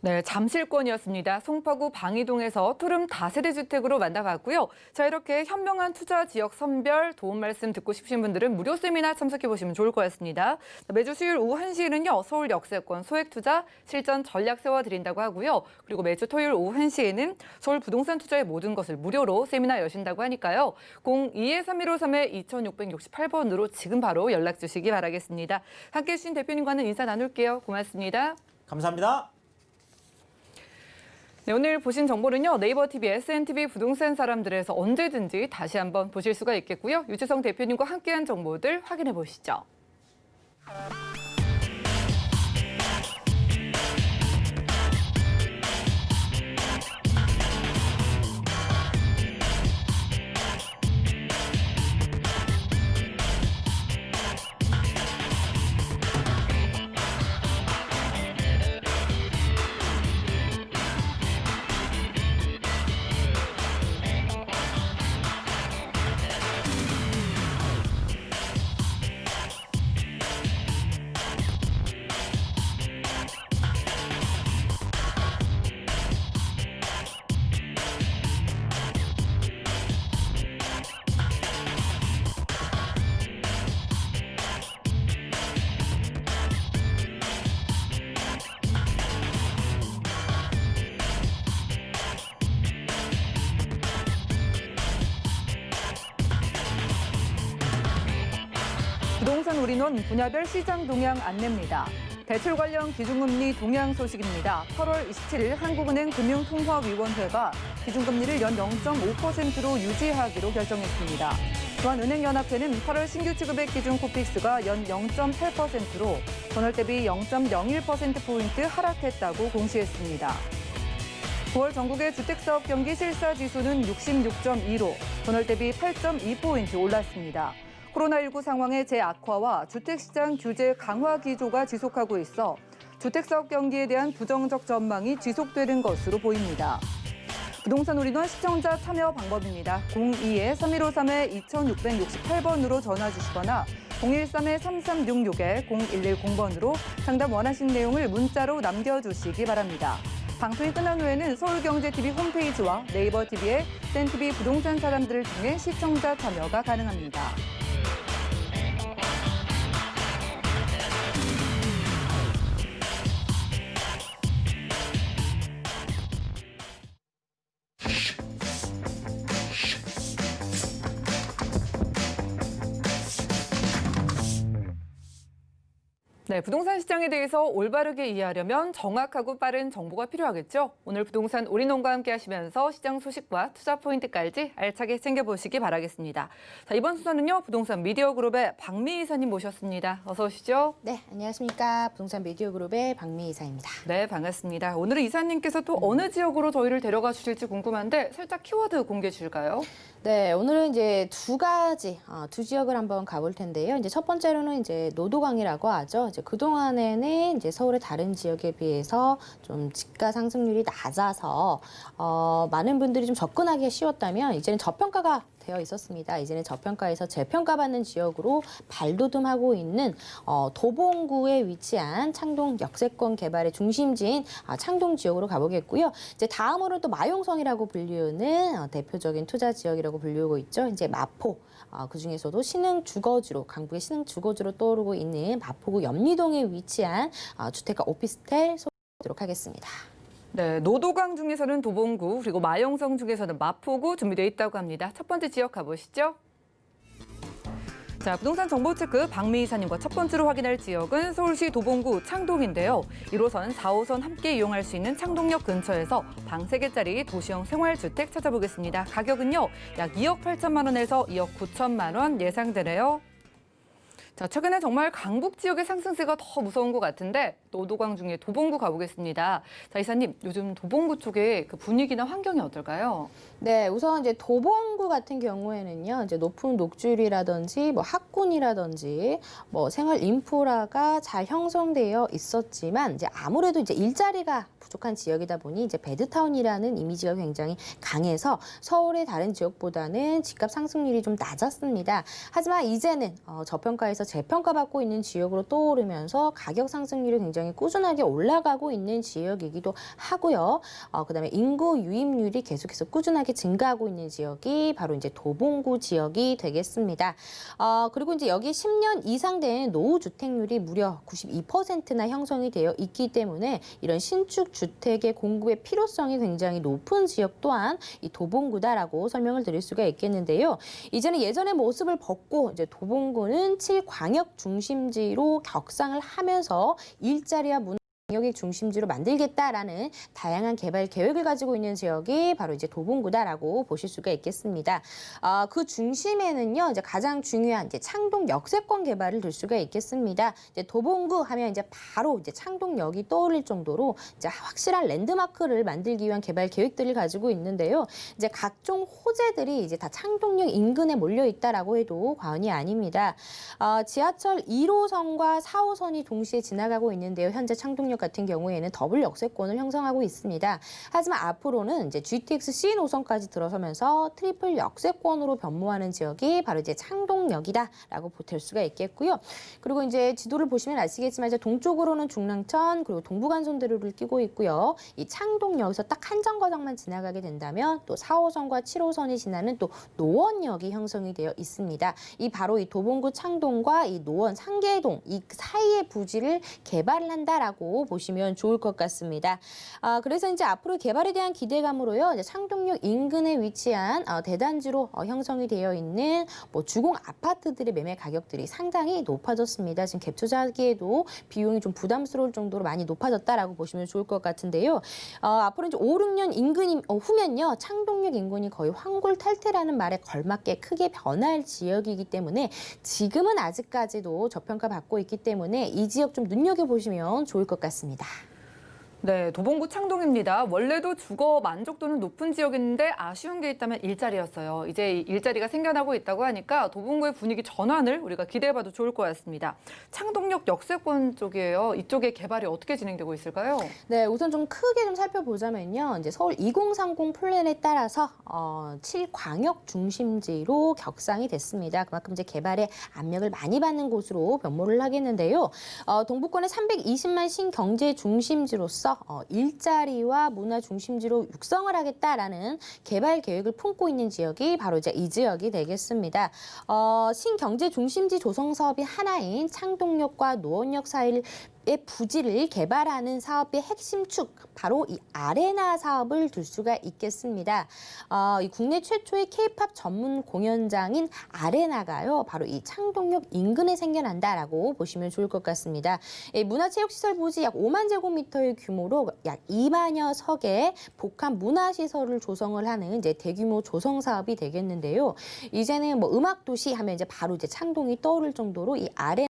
네, 잠실권이었습니다. 송파구 방이동에서 투룸 다세대 주택으로 만나봤고요. 자, 이렇게 현명한 투자 지역 선별 도움 말씀 듣고 싶으신 분들은 무료 세미나 참석해 보시면 좋을 것 같습니다. 매주 수요일 오후 1시에는요. 서울 역세권 소액 투자 실전 전략 세워드린다고 하고요. 그리고 매주 토요일 오후 1시에는 서울 부동산 투자의 모든 것을 무료로 세미나 여신다고 하니까요. 02-3153-2668번으로 지금 바로 연락 주시기 바라겠습니다. 함께해 주신 대표님과는 인사 나눌게요. 고맙습니다. 감사합니다. 네, 오늘 보신 정보는요. 네이버 TV, SNTV 부동산 사람들에서 언제든지 다시 한번 보실 수가 있겠고요. 유지성 대표님과 함께한 정보들 확인해 보시죠. 부동산 올인원 분야별 시장 동향 안내입니다. 대출 관련 기준금리 동향 소식입니다. 8월 27일 한국은행 금융통화위원회가 기준금리를 연 0.5%로 유지하기로 결정했습니다. 또한 은행연합회는 8월 신규 취급액 기준 코픽스가 연 0.8%로 전월 대비 0.01%포인트 하락했다고 공시했습니다. 9월 전국의 주택사업 경기 실사지수는 66.2로 전월 대비 8.2포인트 올랐습니다. 코로나19 상황의 재악화와 주택시장 규제 강화 기조가 지속하고 있어 주택사업 경기에 대한 부정적 전망이 지속되는 것으로 보입니다. 부동산 올인원 시청자 참여 방법입니다. 02-3153-2668번으로 전화 주시거나 013-3366-0110번으로 상담 원하신 내용을 문자로 남겨주시기 바랍니다. 방송이 끝난 후에는 서울경제TV 홈페이지와 네이버TV의 센TV 부동산 사람들을 통해 시청자 참여가 가능합니다. 네, 부동산 시장에 대해서 올바르게 이해하려면 정확하고 빠른 정보가 필요하겠죠. 오늘 부동산 올인원과 함께 하시면서 시장 소식과 투자 포인트까지 알차게 챙겨보시기 바라겠습니다. 자, 이번 순서는요, 부동산 미디어 그룹의 박미 이사님 모셨습니다. 어서 오시죠. 네, 안녕하십니까. 부동산 미디어 그룹의 박미 이사입니다. 네, 반갑습니다. 오늘은 이사님께서 또 어느 지역으로 저희를 데려가 주실지 궁금한데 살짝 키워드 공개해 주실까요? 네, 오늘은 이제 두 지역을 한번 가볼 텐데요. 이제 첫 번째로는 이제 노도강이라고 하죠. 이제 그동안에는 이제 서울의 다른 지역에 비해서 좀 집가 상승률이 낮아서 많은 분들이 좀 접근하기 쉬웠다면 이제는 저평가가 되어 있었습니다. 이제는 저평가에서 재평가받는 지역으로 발돋움하고 있는 도봉구에 위치한 창동 역세권 개발의 중심지인 창동 지역으로 가보겠고요. 이제 다음으로 또 마용성이라고 불리우는 대표적인 투자 지역이라고 불리우고 있죠. 이제 마포. 그 중에서도 신흥 주거지로, 강북의 신흥 주거지로 떠오르고 있는 마포구 염리동에 위치한 주택가 오피스텔 소개하도록 하겠습니다. 네, 노도강 중에서는 도봉구, 그리고 마용성 중에서는 마포구 준비되어 있다고 합니다. 첫 번째 지역 가보시죠. 자, 부동산 정보 체크 박미 이사님과 첫 번째로 확인할 지역은 서울시 도봉구 창동인데요. 1호선, 4호선 함께 이용할 수 있는 창동역 근처에서 방 3개짜리 도시형 생활주택 찾아보겠습니다. 가격은요, 약 2억 8천만 원에서 2억 9천만 원 예상되네요. 자, 최근에 정말 강북 지역의 상승세가 더 무서운 것 같은데 노도강 중에 도봉구 가보겠습니다. 자, 이사님, 요즘 도봉구 쪽의 그 분위기나 환경이 어떨까요? 네, 우선 이제 도봉구 같은 경우에는요, 이제 높은 녹줄이라든지 뭐 학군이라든지 뭐 생활 인프라가 잘 형성되어 있었지만 이제 아무래도 이제 일자리가 부족한 지역이다 보니 이제 배드타운이라는 이미지가 굉장히 강해서 서울의 다른 지역보다는 집값 상승률이 좀 낮았습니다. 하지만 이제는 저평가에서 재평가받고 있는 지역으로 떠오르면서 가격 상승률이 굉장히 꾸준하게 올라가고 있는 지역이기도 하고요. 그다음에 인구 유입률이 계속해서 꾸준하게 증가하고 있는 지역이 바로 이제 도봉구 지역이 되겠습니다. 그리고 이제 여기 10년 이상 된 노후 주택률이 무려 92%나 형성이 되어 있기 때문에 이런 신축 주택의 공급의 필요성이 굉장히 높은 지역 또한 이 도봉구다라고 설명을 드릴 수가 있겠는데요. 이제는 예전의 모습을 벗고 이제 도봉구는 7광역 중심지로 격상을 하면서 일자리와 문화 광역의 중심지로 만들겠다라는 다양한 개발 계획을 가지고 있는 지역이 바로 이제 도봉구다라고 보실 수가 있겠습니다. 그 중심에는요, 이제 가장 중요한 이제 창동 역세권 개발을 들 수가 있겠습니다. 이제 도봉구 하면 이제 바로 이제 창동역이 떠오를 정도로 이제 확실한 랜드마크를 만들기 위한 개발 계획들을 가지고 있는데요. 이제 각종 호재들이 이제 다 창동역 인근에 몰려 있다라고 해도 과언이 아닙니다. 지하철 1호선과 4호선이 동시에 지나가고 있는데요. 현재 창동역 같은 경우에는 더블 역세권을 형성하고 있습니다. 하지만 앞으로는 이제 GTX C 노선까지 들어서면서 트리플 역세권으로 변모하는 지역이 바로 이제 창동역이다라고 볼 수가 있겠고요. 그리고 이제 지도를 보시면 아시겠지만 이제 동쪽으로는 중랑천 그리고 동부간선도로를 끼고 있고요. 이 창동역에서 딱 한 정거장만 지나가게 된다면 또 4호선과 7호선이 지나는 또 노원역이 형성이 되어 있습니다. 이 바로 이 도봉구 창동과 이 노원 상계동 이 사이의 부지를 개발을 한다라고 보시면 좋을 것 같습니다. 그래서 이제 앞으로 개발에 대한 기대감으로요. 이제 창동역 인근에 위치한 대단지로 형성이 되어 있는 뭐 주공 아파트들의 매매 가격들이 상당히 높아졌습니다. 지금 갭 투자하기에도 비용이 좀 부담스러울 정도로 많이 높아졌다라고 보시면 좋을 것 같은데요. 앞으로 이제 5, 6년 후면요. 창동역 인근이 거의 황골탈퇴라는 말에 걸맞게 크게 변할 지역이기 때문에 지금은 아직까지도 저평가받고 있기 때문에 이 지역 좀 눈여겨보시면 좋을 것 같습니다. 네, 도봉구 창동입니다. 원래도 주거 만족도는 높은 지역인데 아쉬운 게 있다면 일자리였어요. 이제 일자리가 생겨나고 있다고 하니까 도봉구의 분위기 전환을 우리가 기대해봐도 좋을 것 같습니다. 창동역 역세권 쪽이에요. 이쪽의 개발이 어떻게 진행되고 있을까요? 네, 우선 좀 크게 좀 살펴보자면요. 이제 서울 2030 플랜에 따라서 7광역 중심지로 격상이 됐습니다. 그만큼 이제 개발에 압력을 많이 받는 곳으로 변모를 하겠는데요. 동부권의 320만 신경제 중심지로서 일자리와 문화 중심지로 육성을 하겠다라는 개발 계획을 품고 있는 지역이 바로 이제 이 지역이 되겠습니다. 신경제 중심지 조성 사업이 하나인 창동역과 노원역 사이를 부지를 개발하는 사업의 핵심 축, 바로 이 아레나 사업을 둘 수가 있겠습니다. 이 국내 최초의 K-팝 전문 공연장인 아레나가요, 바로 이 창동역 인근에 생겨난다라고 보시면 좋을 것 같습니다. 문화체육시설 부지 약 5만 제곱미터의 규모로 약 2만여 석의 복합 문화시설을 조성을 하는 이제 대규모 조성 사업이 되겠는데요. 이제는 뭐 음악도시 하면 이제 바로 이제 창동이 떠오를 정도로 이 아레나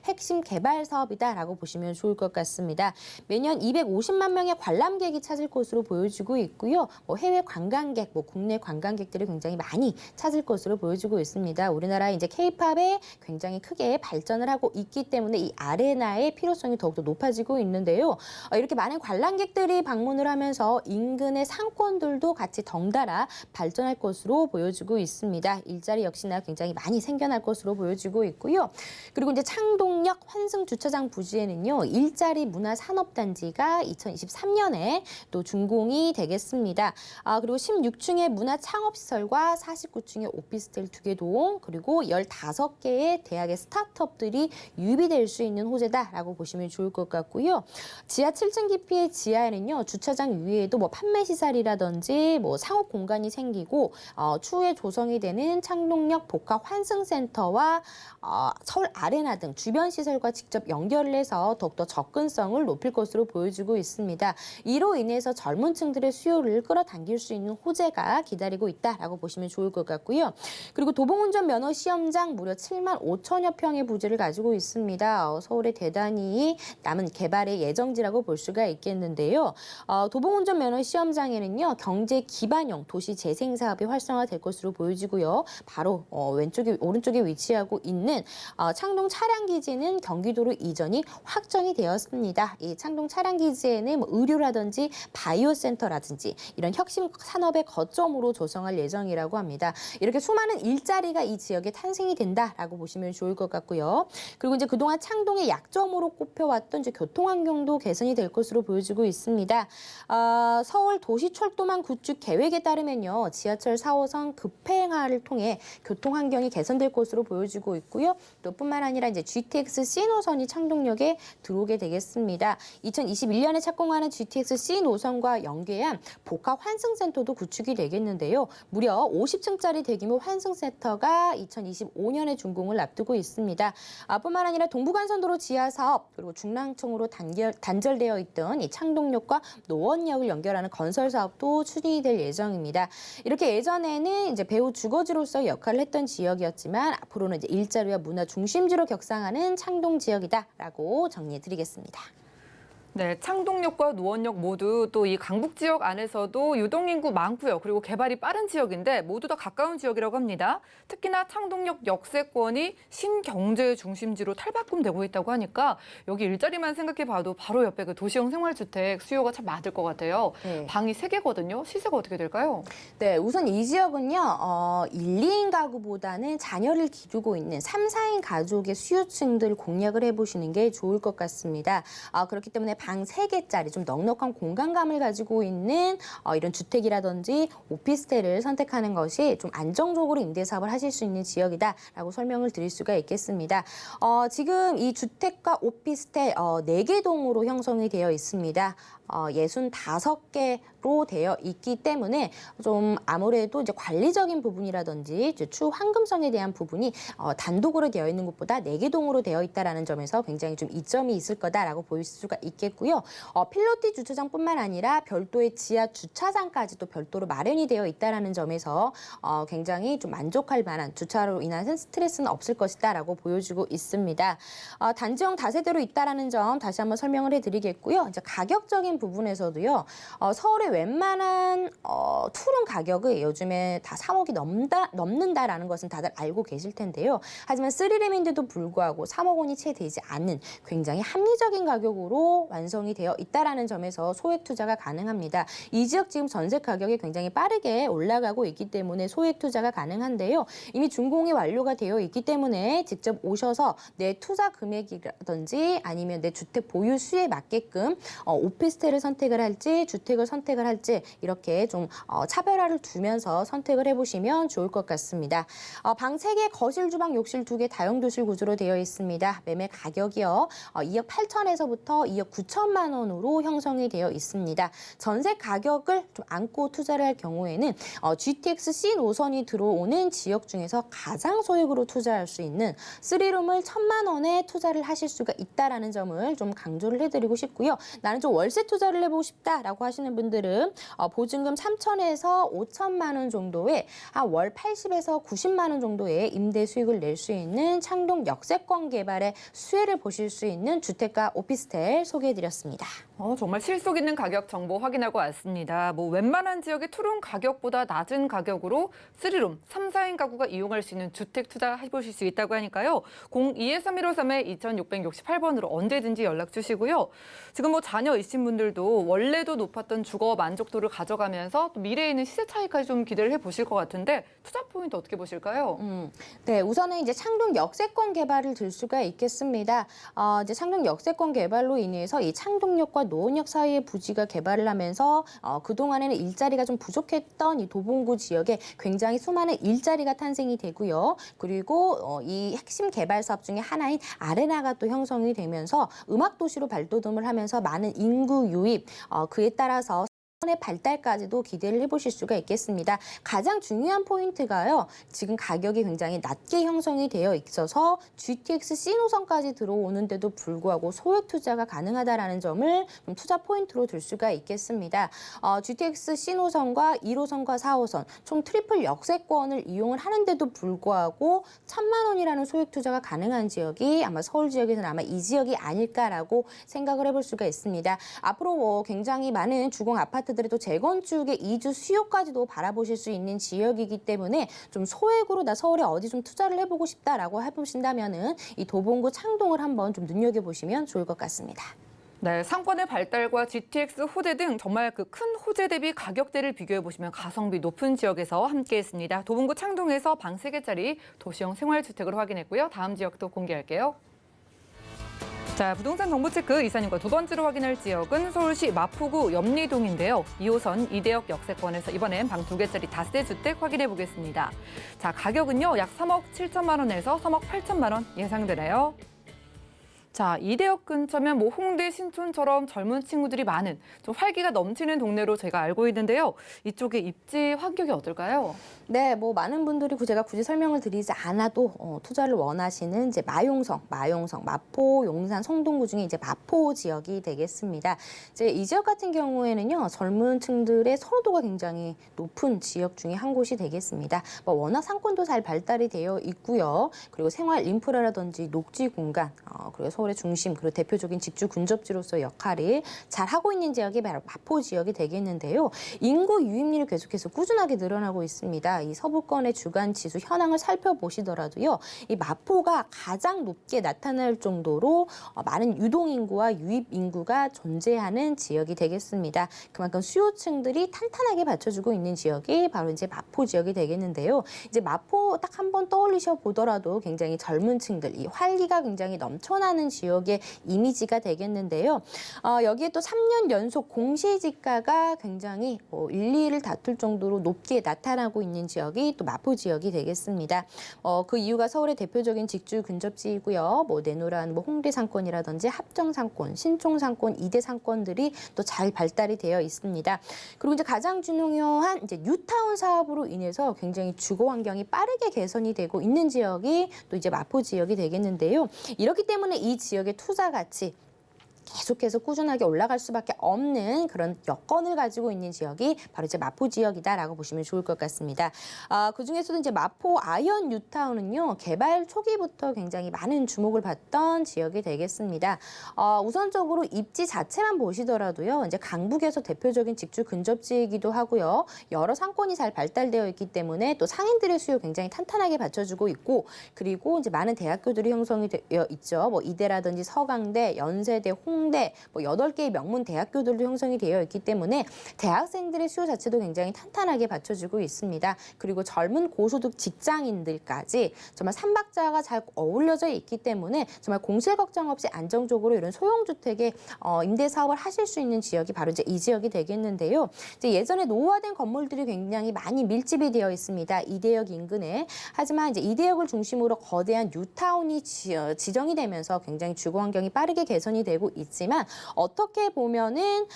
핵심 개발 사업이다라고 보시면 좋을 것 같습니다. 매년 250만 명의 관람객이 찾을 것으로 보여지고 있고요. 해외 관광객, 국내 관광객들이 굉장히 많이 찾을 것으로 보여지고 있습니다. 우리나라 이제 K-팝에 굉장히 크게 발전을 하고 있기 때문에 이 아레나의 필요성이 더욱더 높아지고 있는데요. 이렇게 많은 관람객들이 방문을 하면서 인근의 상권들도 같이 덩달아 발전할 것으로 보여지고 있습니다. 일자리 역시나 굉장히 많이 생겨날 것으로 보여지고 있고요. 그리고 이제 창동역 환승주차장 부지에는요, 일자리 문화산업단지가 2023년에 또 준공이 되겠습니다. 그리고 16층의 문화창업시설과 49층의 오피스텔 2개 동, 그리고 15개의 대학의 스타트업들이 유비될 수 있는 호재다라고 보시면 좋을 것 같고요. 지하 7층 깊이의 지하에는요, 주차장 위에도 판매시설이라든지 상업 공간이 생기고, 추후에 조성이 되는 창동역 복합 환승센터와 서울 아레나 등 주변 시설과 직접 연결을 해서 더욱더 접근성을 높일 것으로 보여지고 있습니다. 이로 인해서 젊은 층들의 수요를 끌어당길 수 있는 호재가 기다리고 있다라고 보시면 좋을 것 같고요. 그리고 도봉운전 면허 시험장 무려 7만 5천여 평의 부지를 가지고 있습니다. 서울의 대단히 남은 개발의 예정지라고 볼 수가 있겠는데요. 도봉운전 면허 시험장에는요, 경제 기반형 도시 재생 사업이 활성화될 것으로 보여지고요. 바로 오른쪽에 위치하고 있는 창동 차량기지는 경기도로 이전이 확정이 되었습니다. 이 창동 차량기지에는 의료라든지 바이오센터라든지 이런 혁신 산업의 거점으로 조성할 예정이라고 합니다. 이렇게 수많은 일자리가 이 지역에 탄생이 된다라고 보시면 좋을 것 같고요. 그리고 이제 그동안 창동의 약점으로 꼽혀왔던 이제 교통환경도 개선이 될 것으로 보여지고 있습니다. 서울 도시철도망 구축 계획에 따르면요, 지하철 4호선 급행화를 통해 교통환경이 개선될 것으로 보여지고 있고요. 또 뿐만 아니라 이제 GTX C 노선이 창동역에 들어오게 되겠습니다. 2021년에 착공하는 GTX C 노선과 연계한 복합 환승센터도 구축이 되겠는데요. 무려 50층짜리 대규모 환승센터가 2025년에 준공을 앞두고 있습니다. 뿐만 아니라 동부간선도로 지하 사업, 그리고 중랑천으로 단절되어 있던 이 창동역과 노원역을 연결하는 건설 사업도 추진이 될 예정입니다. 이렇게 예전에는 이제 배후 주거지로서 역할을 했던 지역이었지만 앞으로는 이제 일자리와 문화 중심지로 격상하는 창동 지역이다라고 정리해드리겠습니다. 네, 창동역과 노원역 모두 또 이 강북 지역 안에서도 유동인구 많고요. 그리고 개발이 빠른 지역인데 모두 다 가까운 지역이라고 합니다. 특히나 창동역 역세권이 신경제 중심지로 탈바꿈되고 있다고 하니까 여기 일자리만 생각해봐도 바로 옆에 그 도시형 생활주택 수요가 참 많을 것 같아요. 네. 방이 3개거든요. 시세가 어떻게 될까요? 네, 우선 이 지역은요, 1, 2인 가구보다는 자녀를 기르고 있는 3, 4인 가족의 수요층들을 공략을 해보시는 게 좋을 것 같습니다. 그렇기 때문에 방 3개짜리 좀 넉넉한 공간감을 가지고 있는 이런 주택이라든지 오피스텔을 선택하는 것이 좀 안정적으로 임대사업을 하실 수 있는 지역이다라고 설명을 드릴 수가 있겠습니다. 지금 이 주택과 오피스텔 4개 동으로 형성이 되어 있습니다. 65개로 되어 있기 때문에 좀 아무래도 이제 관리적인 부분이라든지 이제 추후 환금성에 대한 부분이 단독으로 되어 있는 곳보다 4개 동으로 되어 있다라는 점에서 굉장히 좀 이점이 있을 거다라고 보일 수가 있겠고요. 필로티 주차장뿐만 아니라 별도의 지하 주차장까지도 별도로 마련이 되어 있다라는 점에서 굉장히 좀 만족할 만한 주차로 인한 스트레스는 없을 것이다라고 보여지고 있습니다. 단지형 다세대로 있다라는 점 다시 한번 설명을 해드리겠고요. 이제 가격적인 부분에서도요. 서울의 웬만한 투룸 가격이 요즘에 다 3억이 넘는다라는 것은 다들 알고 계실 텐데요. 하지만 3룸인데도 불구하고 3억 원이 채 되지 않는 굉장히 합리적인 가격으로 완성이 되어 있다라는 점에서 소액 투자가 가능합니다. 이 지역 지금 전세 가격이 굉장히 빠르게 올라가고 있기 때문에 소액 투자가 가능한데요. 이미 준공이 완료가 되어 있기 때문에 직접 오셔서 내 투자 금액이라든지 아니면 내 주택 보유 수에 맞게끔 오피스텔을 선택을 할지 주택을 선택을 할지 이렇게 좀 차별화를 두면서 선택을 해보시면 좋을 것 같습니다. 방 3개, 거실, 주방, 욕실 2개 다용도실 구조로 되어 있습니다. 매매 가격이요. 2억 8천에서부터 2억 9천만 원으로 형성이 되어 있습니다. 전세 가격을 좀 안고 투자를 할 경우에는 GTX C 노선이 들어오는 지역 중에서 가장 소액으로 투자할 수 있는 3룸을 1,000만 원에 투자를 하실 수가 있다라는 점을 좀 강조를 해드리고 싶고요. 나는 좀 월세 투자를 해보고 싶다라고 하시는 분들은 보증금 3천에서 5천만 원 정도의 월 80에서 90만 원 정도의 임대 수익을 낼 수 있는 창동 역세권 개발의 수혜를 보실 수 있는 주택과 오피스텔 소개해드렸습니다. 정말 실속 있는 가격 정보 확인하고 왔습니다. 웬만한 지역의 투룸 가격보다 낮은 가격으로 3룸, 3, 4인 가구가 이용할 수 있는 주택 투자 해보실 수 있다고 하니까요. 02-3153-2668번으로 언제든지 연락 주시고요. 지금 자녀 있으신 분들도 원래도 높았던 주거 만족도를 가져가면서 또 미래에 있는 시세 차이까지 좀 기대를 해보실 것 같은데 투자 포인트 어떻게 보실까요? 네, 우선은 이제 창동 역세권 개발을 들 수가 있겠습니다. 이제 창동 역세권 개발로 인해서 이 창동역과 노원역 사이의 부지가 개발을 하면서 그동안에는 일자리가 좀 부족했던 이 도봉구 지역에 굉장히 수많은 일자리가 탄생이 되고요. 그리고 이 핵심 개발 사업 중에 하나인 아레나가 또 형성이 되면서 음악 도시로 발돋움을 하면서 많은 인구 유입, 그에 따라서 의 발달까지도 기대를 해보실 수가 있겠습니다. 가장 중요한 포인트가요. 지금 가격이 굉장히 낮게 형성이 되어 있어서 GTX C 노선까지 들어오는데도 불구하고 소액 투자가 가능하다라는 점을 좀 투자 포인트로 들 수가 있겠습니다. GTX C 노선과 1호선과 4호선 총 트리플 역세권을 이용을 하는데도 불구하고 1,000만 원이라는 소액 투자가 가능한 지역이 아마 서울 지역에서는 아마 이 지역이 아닐까라고 생각을 해볼 수가 있습니다. 앞으로 굉장히 많은 주공 아파트들의 또 재건축의 이주 수요까지도 바라보실 수 있는 지역이기 때문에 좀 소액으로 나 서울에 어디 좀 투자를 해보고 싶다라고 해보신다면은 이 도봉구 창동을 한번 좀 눈여겨보시면 좋을 것 같습니다. 네, 상권의 발달과 GTX 호재 등 정말 그 큰 호재 대비 가격대를 비교해보시면 가성비 높은 지역에서 함께했습니다. 도봉구 창동에서 방 3개짜리 도시형 생활주택을 확인했고요. 다음 지역도 공개할게요. 자, 부동산 정보체크 이사님과 두 번째로 확인할 지역은 서울시 마포구 염리동인데요. 2호선 이대역 역세권에서 이번엔 방 2개짜리 다세대 주택 확인해 보겠습니다. 자, 가격은요. 약 3억 7천만 원에서 3억 8천만 원 예상되네요. 자, 이대역 근처면 홍대, 신촌처럼 젊은 친구들이 많은 좀 활기가 넘치는 동네로 제가 알고 있는데요. 이쪽의 입지 환경이 어떨까요? 네, 많은 분들이 제가 굳이 설명을 드리지 않아도 투자를 원하시는 이제 마용성, 마포, 용산, 성동구 중에 이제 마포 지역이 되겠습니다. 이제 이 지역 같은 경우에는요, 젊은 층들의 선호도가 굉장히 높은 지역 중에 한 곳이 되겠습니다. 워낙 상권도 잘 발달이 되어 있고요. 그리고 생활 인프라라든지 녹지 공간, 그리고 서울의 중심, 그리고 대표적인 직주 근접지로서 역할을 잘 하고 있는 지역이 바로 마포 지역이 되겠는데요. 인구 유입률이 계속해서 꾸준하게 늘어나고 있습니다. 이 서부권의 주간 지수 현황을 살펴보시더라도요. 이 마포가 가장 높게 나타날 정도로 많은 유동인구와 유입인구가 존재하는 지역이 되겠습니다. 그만큼 수요층들이 탄탄하게 받쳐주고 있는 지역이 바로 이제 마포 지역이 되겠는데요. 이제 마포 딱 한번 떠올리셔 보더라도 굉장히 젊은 층들, 이 활기가 굉장히 넘쳐나는 지역의 이미지가 되겠는데요. 여기에 또 3년 연속 공시지가가 굉장히 1, 2위를 다툴 정도로 높게 나타나고 있는 지역이 또 마포 지역이 되겠습니다. 그 이유가 서울의 대표적인 직주 근접지이고요. 뭐 내노란 홍대 상권이라든지 합정 상권, 신촌 상권, 이대 상권들이 또 잘 발달이 되어 있습니다. 그리고 이제 가장 중요한 이제 뉴타운 사업으로 인해서 굉장히 주거 환경이 빠르게 개선이 되고 있는 지역이 또 이제 마포 지역이 되겠는데요. 이렇기 때문에 이 지역의 투자 가치 계속해서 꾸준하게 올라갈 수밖에 없는 그런 여건을 가지고 있는 지역이 바로 이제 마포 지역이다라고 보시면 좋을 것 같습니다. 그 중에서도 이제 마포 아이언 뉴타운은요, 개발 초기부터 굉장히 많은 주목을 받던 지역이 되겠습니다. 우선적으로 입지 자체만 보시더라도요, 이제 강북에서 대표적인 직주 근접지이기도 하고요, 여러 상권이 잘 발달되어 있기 때문에 또 상인들의 수요 굉장히 탄탄하게 받쳐주고 있고, 그리고 이제 많은 대학교들이 형성이 되어 있죠. 뭐 이대라든지 서강대, 연세대, 홍대, 뭐 8개의 명문 대학교들도 형성이 되어 있기 때문에 대학생들의 수요 자체도 굉장히 탄탄하게 받쳐주고 있습니다. 그리고 젊은 고소득 직장인들까지 정말 삼박자가 잘 어울려져 있기 때문에 정말 공실 걱정 없이 안정적으로 이런 소형주택의 임대 사업을 하실 수 있는 지역이 바로 이제 이 지역이 되겠는데요. 이제 예전에 노후화된 건물들이 굉장히 많이 밀집이 되어 있습니다. 이대역 인근에. 하지만 이제 이대역을 중심으로 거대한 뉴타운이 지정이 되면서 굉장히 주거 환경이 빠르게 개선이 되고 있지만 어떻게 보면은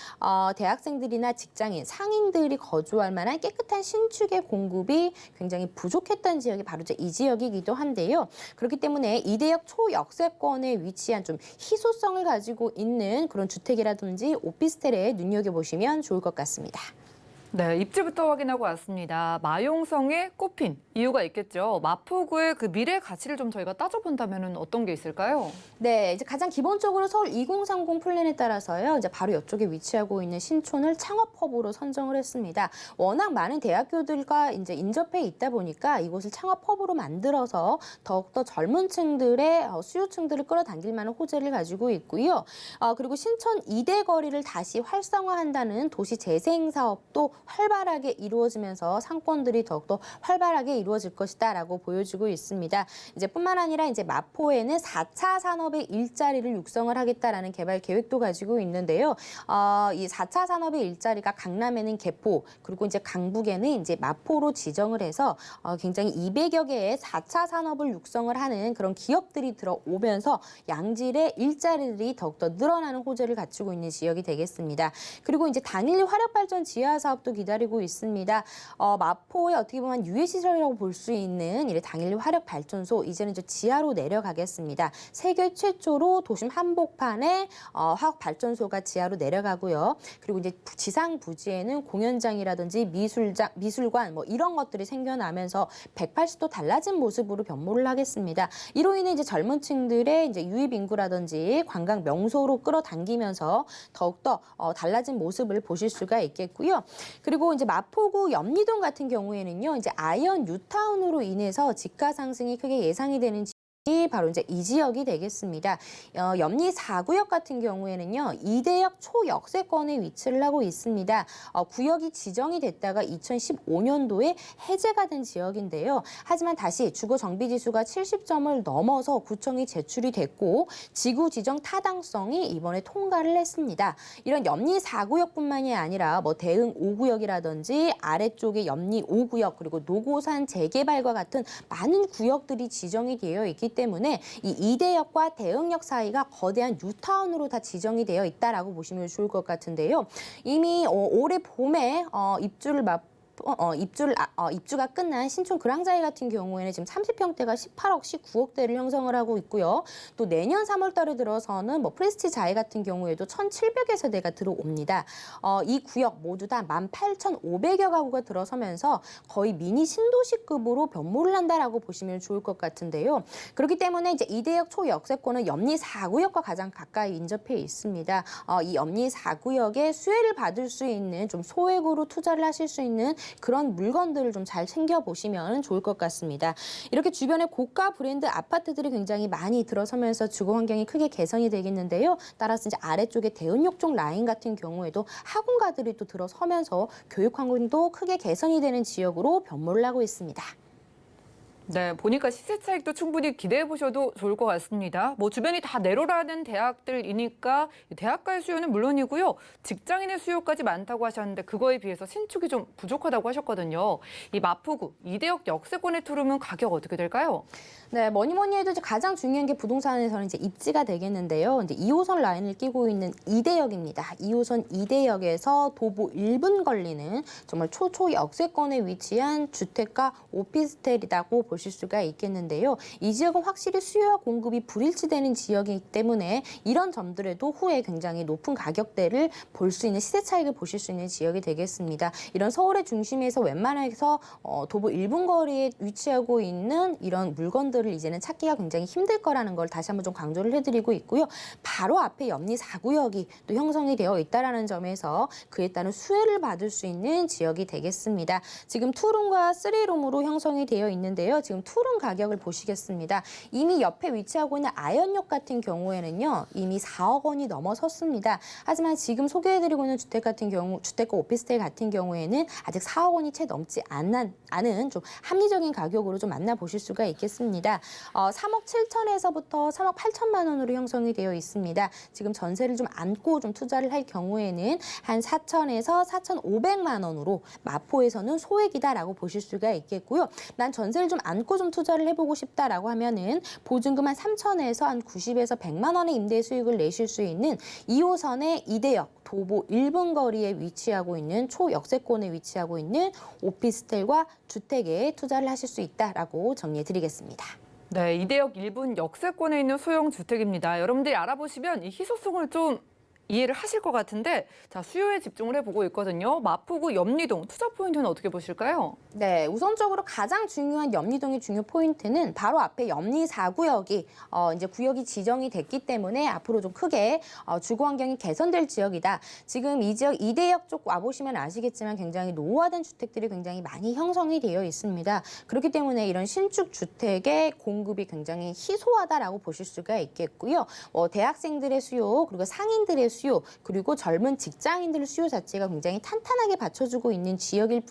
대학생들이나 직장인, 상인들이 거주할 만한 깨끗한 신축의 공급이 굉장히 부족했던 지역이 바로 이제 이 지역이기도 한데요. 그렇기 때문에 이대역 초역세권에 위치한 좀 희소성을 가지고 있는 그런 주택이라든지 오피스텔에 눈여겨보시면 좋을 것 같습니다. 네, 입지부터 확인하고 왔습니다. 마용성에 꼽힌 이유가 있겠죠. 마포구의 그 미래 가치를 좀 저희가 따져본다면 어떤 게 있을까요? 네, 이제 가장 기본적으로 서울 2030 플랜에 따라서요, 이제 바로 이쪽에 위치하고 있는 신촌을 창업허브로 선정을 했습니다. 워낙 많은 대학교들과 이제 인접해 있다 보니까 이곳을 창업허브로 만들어서 더욱더 젊은 층들의 수요층들을 끌어당길 만한 호재를 가지고 있고요. 그리고 신촌 이대 거리를 다시 활성화한다는 도시 재생 사업도 활발하게 이루어지면서 상권들이 더욱더 활발하게 이루어질 것이다라고 보여지고 있습니다. 이제 뿐만 아니라 이제 마포에는 4차 산업의 일자리를 육성을 하겠다라는 개발 계획도 가지고 있는데요. 이 4차 산업의 일자리가 강남에는 개포, 그리고 이제 강북에는 이제 마포로 지정을 해서 굉장히 200여 개의 4차 산업을 육성을 하는 그런 기업들이 들어오면서 양질의 일자리들이 더욱더 늘어나는 호재를 갖추고 있는 지역이 되겠습니다. 그리고 이제 당일 화력발전 지하 사업도 기다리고 있습니다. 마포의 어떻게 보면 유해시설이라고 볼 수 있는 이 당일 화력발전소, 이제는 저 지하로 내려가겠습니다. 세계 최초로 도심 한복판에 화력발전소가 지하로 내려가고요. 그리고 이제 지상 부지에는 공연장이라든지 미술관 뭐 이런 것들이 생겨나면서 180도 달라진 모습으로 변모를 하겠습니다. 이로 인해 이제 젊은 층들의 이제 유입 인구라든지 관광 명소로 끌어당기면서 더욱더 달라진 모습을 보실 수가 있겠고요. 그리고 이제 마포구 염리동 같은 경우에는요, 이제 아이언 뉴타운으로 인해서 집가 상승이 크게 예상이 되는 바로 이제 이 지역이 되겠습니다. 염리 4구역 같은 경우에는요, 이대역 초역세권에 위치를 하고 있습니다. 구역이 지정이 됐다가 2015년도에 해제가 된 지역인데요. 하지만 다시 주거 정비 지수가 70점을 넘어서 구청이 제출이 됐고 지구 지정 타당성이 이번에 통과를 했습니다. 이런 염리 4구역뿐만이 아니라 뭐 대흥 5구역이라든지 아래쪽에 염리 5구역, 그리고 노고산 재개발과 같은 많은 구역들이 지정이 되어 있기 때문에 이 이대역과 대흥역 사이가 거대한 뉴타운으로 다 지정이 되어 있다라고 보시면 좋을 것 같은데요. 이미 올해 봄에 입주가 끝난 신촌 그랑자이 같은 경우에는 지금 30평대가 18억, 19억대를 형성을 하고 있고요. 또 내년 3월 달에 들어서는 뭐 프레스티지 자이 같은 경우에도 1,700여 세대가 들어옵니다. 이 구역 모두 다 18,500여 가구가 들어서면서 거의 미니 신도시급으로 변모를 한다라고 보시면 좋을 것 같은데요. 그렇기 때문에 이제 이대역 초역세권은 염리 4구역과 가장 가까이 인접해 있습니다. 이 염리 4구역에 수혜를 받을 수 있는 좀 소액으로 투자를 하실 수 있는 그런 물건들을 좀 잘 챙겨보시면 좋을 것 같습니다. 이렇게 주변에 고가 브랜드 아파트들이 굉장히 많이 들어서면서 주거 환경이 크게 개선이 되겠는데요. 따라서 이제 아래쪽에 대은역 쪽 라인 같은 경우에도 학원가들이 또 들어서면서 교육 환경도 크게 개선이 되는 지역으로 변모를 하고 있습니다. 네, 보니까 시세 차익도 충분히 기대해 보셔도 좋을 것 같습니다. 뭐 주변이 다 내로라는 대학들이니까 대학가의 수요는 물론이고요. 직장인의 수요까지 많다고 하셨는데 그거에 비해서 신축이 좀 부족하다고 하셨거든요. 이 마포구 이대역 역세권의 투룸은 가격 어떻게 될까요? 네, 뭐니 해도 이제 가장 중요한 게 부동산에서는 이제 입지가 되겠는데요. 이제 2호선 라인을 끼고 있는 이대역입니다. 2호선 이대역에서 도보 1분 걸리는 정말 초초 역세권에 위치한 주택가 오피스텔이라고 보실 수가 있겠는데요. 이 지역은 확실히 수요와 공급이 불일치되는 지역이기 때문에 이런 점들에도 후에 굉장히 높은 가격대를 볼 수 있는 시세 차익을 보실 수 있는 지역이 되겠습니다. 이런 서울의 중심에서 웬만해서 도보 1분 거리에 위치하고 있는 이런 물건들 을 이제는 찾기가 굉장히 힘들 거라는 걸 다시 한번 좀 강조를 해드리고 있고요. 바로 앞에 염리 4구역이 또 형성이 되어 있다는 점에서 그에 따른 수혜를 받을 수 있는 지역이 되겠습니다. 지금 투룸과 3룸으로 형성이 되어 있는데요. 지금 투룸 가격을 보시겠습니다. 이미 옆에 위치하고 있는 아현역 같은 경우에는요. 이미 4억 원이 넘어섰습니다. 하지만 지금 소개해드리고 있는 주택 같은 경우, 주택과 오피스텔 같은 경우에는 아직 4억 원이 채 넘지 않은 좀 합리적인 가격으로 좀 만나보실 수가 있겠습니다. 3억 7천에서부터 3억 8천만 원으로 형성이 되어 있습니다. 지금 전세를 좀 안고 좀 투자를 할 경우에는 한 4천에서 4,500만 원으로 마포에서는 소액이다라고 보실 수가 있겠고요. 난 전세를 좀 안고 좀 투자를 해보고 싶다라고 하면은 보증금 한 3천에서 한 90에서 100만 원의 임대 수익을 내실 수 있는 2호선의 이대역 도보 1분 거리에 위치하고 있는 초역세권에 위치하고 있는 오피스텔과 주택에 투자를 하실 수 있다라고 정리해 드리겠습니다. 네, 이대역 1분 역세권에 있는 소형 주택입니다. 여러분들이 알아보시면 이 희소성을 좀 이해를 하실 것 같은데 자 수요에 집중을 해보고 있거든요. 마포구 염리동 투자 포인트는 어떻게 보실까요? 네, 우선적으로 가장 중요한 염리동의 중요 포인트는 바로 앞에 염리 4구역이 이제 구역이 지정이 됐기 때문에 앞으로 좀 크게 주거 환경이 개선될 지역이다. 지금 이 지역 이대역 쪽 와보시면 아시겠지만 굉장히 노후화된 주택들이 굉장히 많이 형성이 되어 있습니다. 그렇기 때문에 이런 신축 주택의 공급이 굉장히 희소하다라고 보실 수가 있겠고요. 대학생들의 수요 그리고 상인들의 수요 그리고 젊은 직장인들의 수요 자체가 굉장히 탄탄하게 받쳐주고 있는 지역일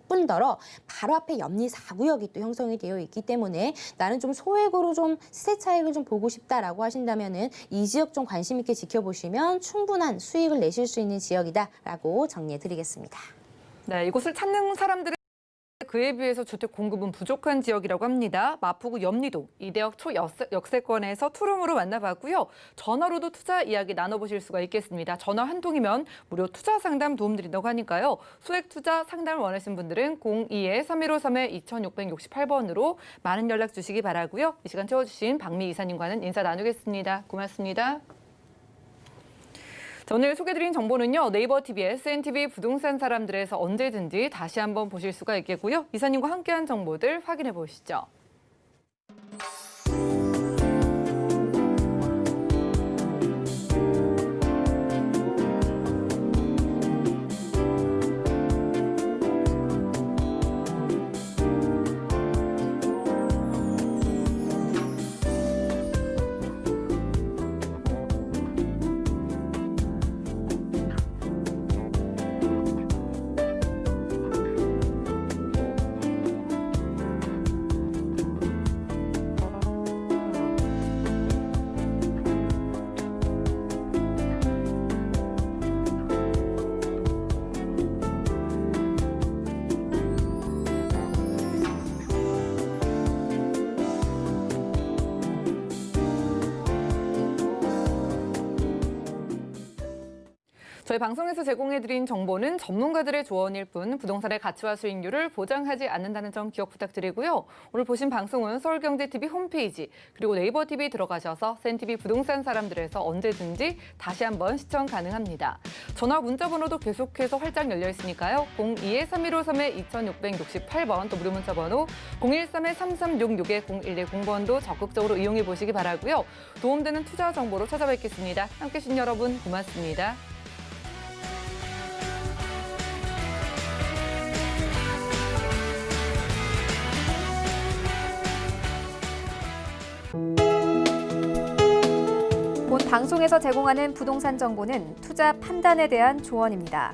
뿐더러 바로 앞에 염리 4구역이 또 형성이 되어 있기 때문에 나는 좀 소액으로 좀 시세 차익을 좀 보고 싶다라고 하신다면은 이 지역 좀 관심 있게 지켜보시면 충분한 수익을 내실 수 있는 지역이다라고 정리해드리겠습니다. 네, 이곳을 찾는 사람들은 그에 비해서 주택 공급은 부족한 지역이라고 합니다. 마포구 염리동 이대역 초역세권에서 투룸으로 만나봤고요. 전화로도 투자 이야기 나눠보실 수가 있겠습니다. 전화 한 통이면 무료 투자 상담 도움드린다고 하니까요. 소액 투자 상담을 원하시는 분들은 02-3153-2668번으로 많은 연락 주시기 바라고요. 이 시간 채워주신 박미 이사님과는 인사 나누겠습니다. 고맙습니다. 오늘 소개드린 정보는요. 네이버 TV, SNTV 부동산 사람들에서 언제든지 다시 한번 보실 수가 있겠고요. 이사님과 함께한 정보들 확인해 보시죠. 저희 방송에서 제공해드린 정보는 전문가들의 조언일 뿐 부동산의 가치와 수익률을 보장하지 않는다는 점 기억 부탁드리고요. 오늘 보신 방송은 서울경제TV 홈페이지 그리고 네이버TV 들어가셔서 SNTV 부동산 사람들에서 언제든지 다시 한번 시청 가능합니다. 전화 문자 번호도 계속해서 활짝 열려 있으니까요. 02-3153-2668번 또 무료 문자 번호 013-3366-0110번도 적극적으로 이용해 보시기 바라고요. 도움되는 투자 정보로 찾아뵙겠습니다. 함께해 주신 여러분 고맙습니다. 본 방송에서 제공하는 부동산 정보는 투자 판단에 대한 조언입니다.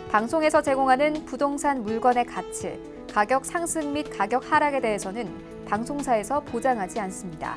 방송에서 제공하는 부동산 물건의 가치, 가격 상승 및 가격 하락에 대해서는 방송사에서 보장하지 않습니다.